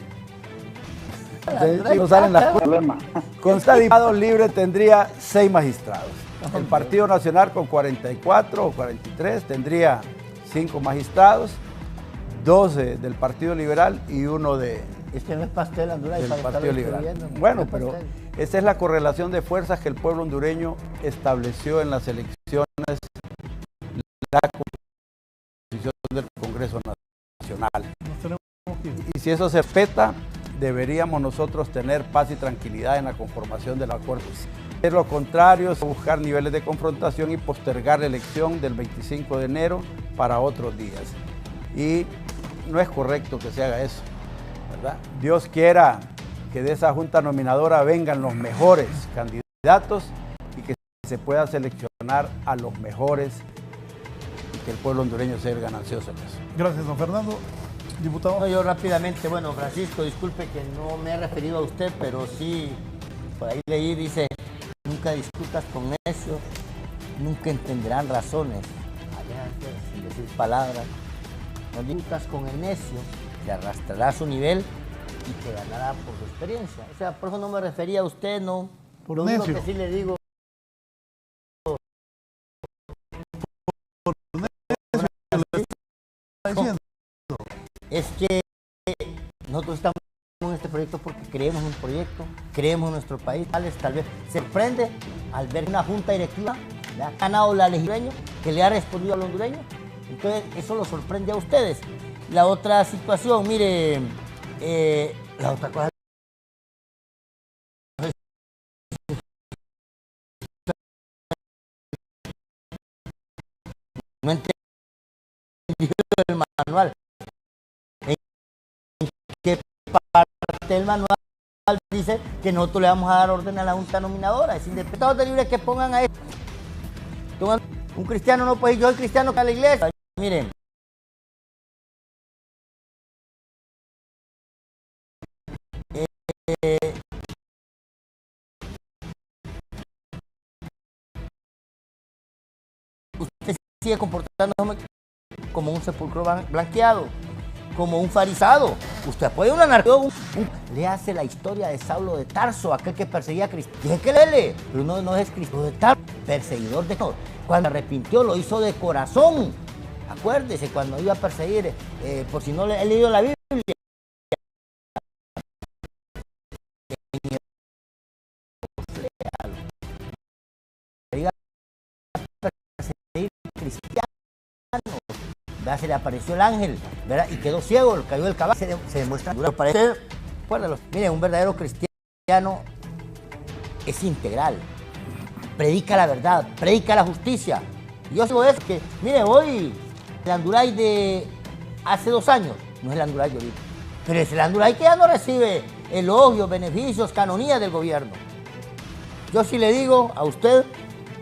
no salen las cuentas. Con esta diputado libre tendría 6 magistrados. El Partido Nacional con 44 o 43 tendría 5 magistrados, 12 del Partido Liberal y 1 de no es pastel, Anduray, del Partido Liberal. Bueno, pero esa es la correlación de fuerzas que el pueblo hondureño estableció en las elecciones, la composición del Congreso Nacional. Y si eso se respeta, deberíamos nosotros tener paz y tranquilidad en la conformación del acuerdo. De lo contrario, es buscar niveles de confrontación y postergar la elección del 25 de enero para otros días. Y no es correcto que se haga eso, ¿verdad? Dios quiera que de esa junta nominadora vengan los mejores candidatos y que se pueda seleccionar a los mejores y que el pueblo hondureño sea el ganancioso en eso. Gracias, don Fernando. Diputado. No, yo rápidamente, bueno, Francisco, disculpe que no me he referido a usted, pero sí, por ahí leí, dice, nunca discutas con necios, nunca entenderán razones. Allá, sin decir palabras, no discutas con el necio, te arrastrará a su nivel y te ganará por su experiencia. O sea, por eso no me refería a usted, no. Por lo necio. único que sí le digo. Es que nosotros estamos en este proyecto porque creemos en un proyecto, creemos en nuestro país. Tal vez se sorprende al ver una junta directiva, le ha ganado la legislatura, que le ha respondido al hondureño. Entonces, eso lo sorprende a ustedes. La otra situación, mire, la otra cosa. No entendí el manual. ¿En qué parte del manual dice que nosotros le vamos a dar orden a la junta nominadora? Es independiente de libre que pongan a esto. Un cristiano no puede ir, yo soy cristiano a la iglesia. Miren. Usted sigue comportándose como un sepulcro blanqueado, como un farisado. Usted apoya un anarquista, le hace la historia de Saulo de Tarso, aquel que perseguía a Cristo. Dije que léele, pero no es Cristo de Tarso, perseguidor de todos. Cuando arrepintió lo hizo de corazón. Acuérdese, cuando iba a perseguir, por si no le he leído la Biblia, iba a perseguir cristianos. Se le apareció el ángel, ¿verdad? Y quedó ciego, cayó del caballo, se demuestra duro. Miren, un verdadero cristiano es integral, predica la verdad, predica la justicia. Yo digo eso, que, mire, hoy el Anduray de hace 2 años no es el Anduray de ahorita, pero es el Anduray que ya no recibe elogios, beneficios, canonías del gobierno. Yo sí le digo a usted,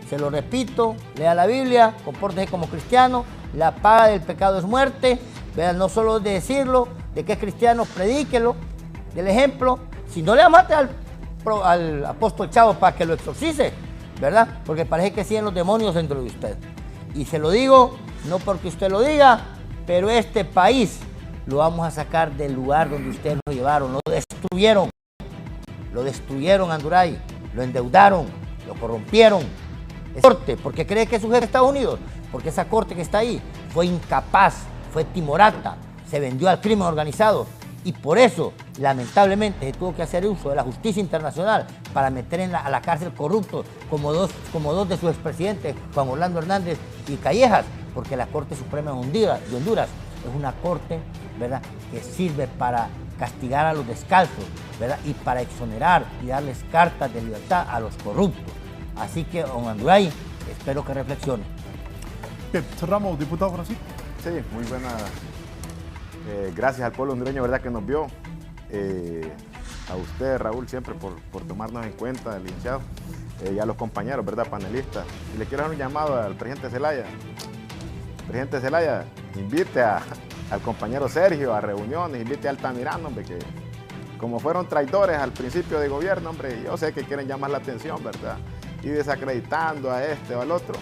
se lo repito, lea la Biblia, compórtese como cristiano. La paga del pecado es muerte. Vean, no solo de decirlo, de que es cristiano, predíquelo, del ejemplo. Si no le mate al apóstol Chavo para que lo exorcice, ¿verdad? Porque parece que siguen los demonios dentro de usted. Y se lo digo, no porque usted lo diga, pero este país lo vamos a sacar del lugar donde ustedes lo llevaron, lo destruyeron, Anduray, lo endeudaron, lo corrompieron. Es corte, porque cree que es su jefe de Estados Unidos, porque esa corte que está ahí fue incapaz, fue timorata, se vendió al crimen organizado y por eso, lamentablemente, se tuvo que hacer uso de la justicia internacional para meter a la cárcel corruptos como dos de sus expresidentes, Juan Orlando Hernández y Callejas, porque la Corte Suprema de Honduras es una corte, ¿verdad?, que sirve para castigar a los descalzos, ¿verdad?, y para exonerar y darles cartas de libertad a los corruptos. Así que, don Anduray, espero que reflexione. Bien, cerramos, diputado Francisco. Sí, muy buena. Gracias al pueblo hondureño, ¿verdad?, que nos vio. A usted, Raúl, siempre por tomarnos en cuenta, licenciado. y a los compañeros, ¿verdad? Panelistas. Y le quiero dar un llamado al presidente Zelaya. Presidente Zelaya, invite al compañero Sergio a reuniones, invite a Altamirano, hombre, que como fueron traidores al principio de gobierno, hombre, yo sé que quieren llamar la atención, ¿verdad? Y desacreditando a este o al otro,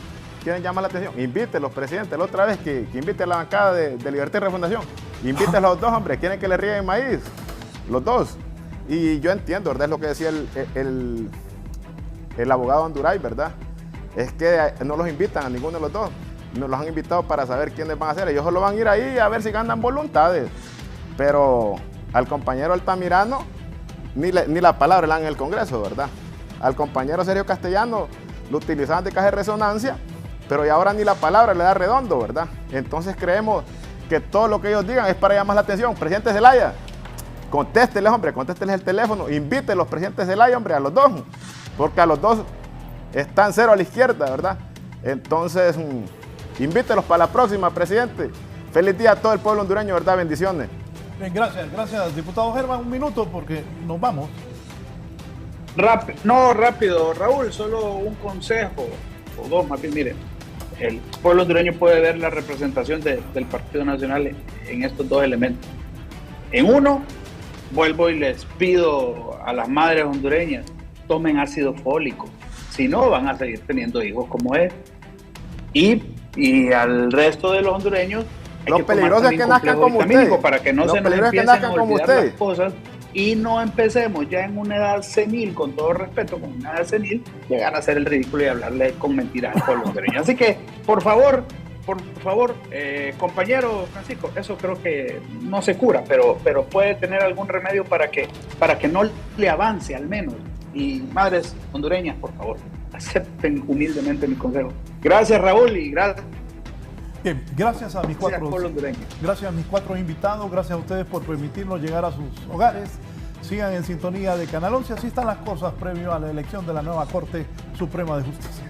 quieren llamar la atención. Invítelos, presidente, la otra vez que invite a la bancada de Libertad y Refundación. Invite a los dos, hombre, quieren que le rieguen maíz, los dos. Y yo entiendo, ¿verdad? Es lo que decía el abogado Anduray, ¿verdad? Es que no los invitan a ninguno de los dos. Nos los han invitado para saber quiénes van a ser. Ellos solo van a ir ahí a ver si ganan voluntades. Pero al compañero Altamirano, ni la palabra le dan en el Congreso, ¿verdad? Al compañero Sergio Castellano lo utilizaban de caja de resonancia, pero ya ahora ni la palabra le da redondo, ¿verdad? Entonces creemos que todo lo que ellos digan es para llamar la atención. Presidente Zelaya, contésteles, hombre, contésteles el teléfono, invítelos, presidente Zelaya, hombre, a los dos, porque a los dos están cero a la izquierda, ¿verdad? Entonces, invítelos para la próxima, presidente. Feliz día a todo el pueblo hondureño, ¿verdad? Bendiciones. Bien, gracias, diputado Germán. Un minuto porque nos vamos. Rápido, Raúl, solo un consejo, o dos más bien, miren. El pueblo hondureño puede ver la representación del Partido Nacional en estos dos elementos. En uno, vuelvo y les pido a las madres hondureñas, tomen ácido fólico, si no van a seguir teniendo hijos como él. Y al resto de los hondureños, lo peligroso es que nazcan como usted, para que no se nos empiecen a olvidar las cosas y no empecemos ya en una edad senil, con todo respeto, con una edad senil, llegar a hacer el ridículo y hablarle con mentiras al pueblo hondureño. Así que, por favor, compañero Francisco, eso creo que no se cura, pero puede tener algún remedio para que no le avance al menos. Y madres hondureñas, por favor, acepten humildemente mi consejo. Gracias, Raúl, y gracias. Bien, gracias a mis cuatro invitados, gracias a ustedes por permitirnos llegar a sus hogares. Sigan en sintonía de Canal 11, así están las cosas previo a la elección de la nueva Corte Suprema de Justicia.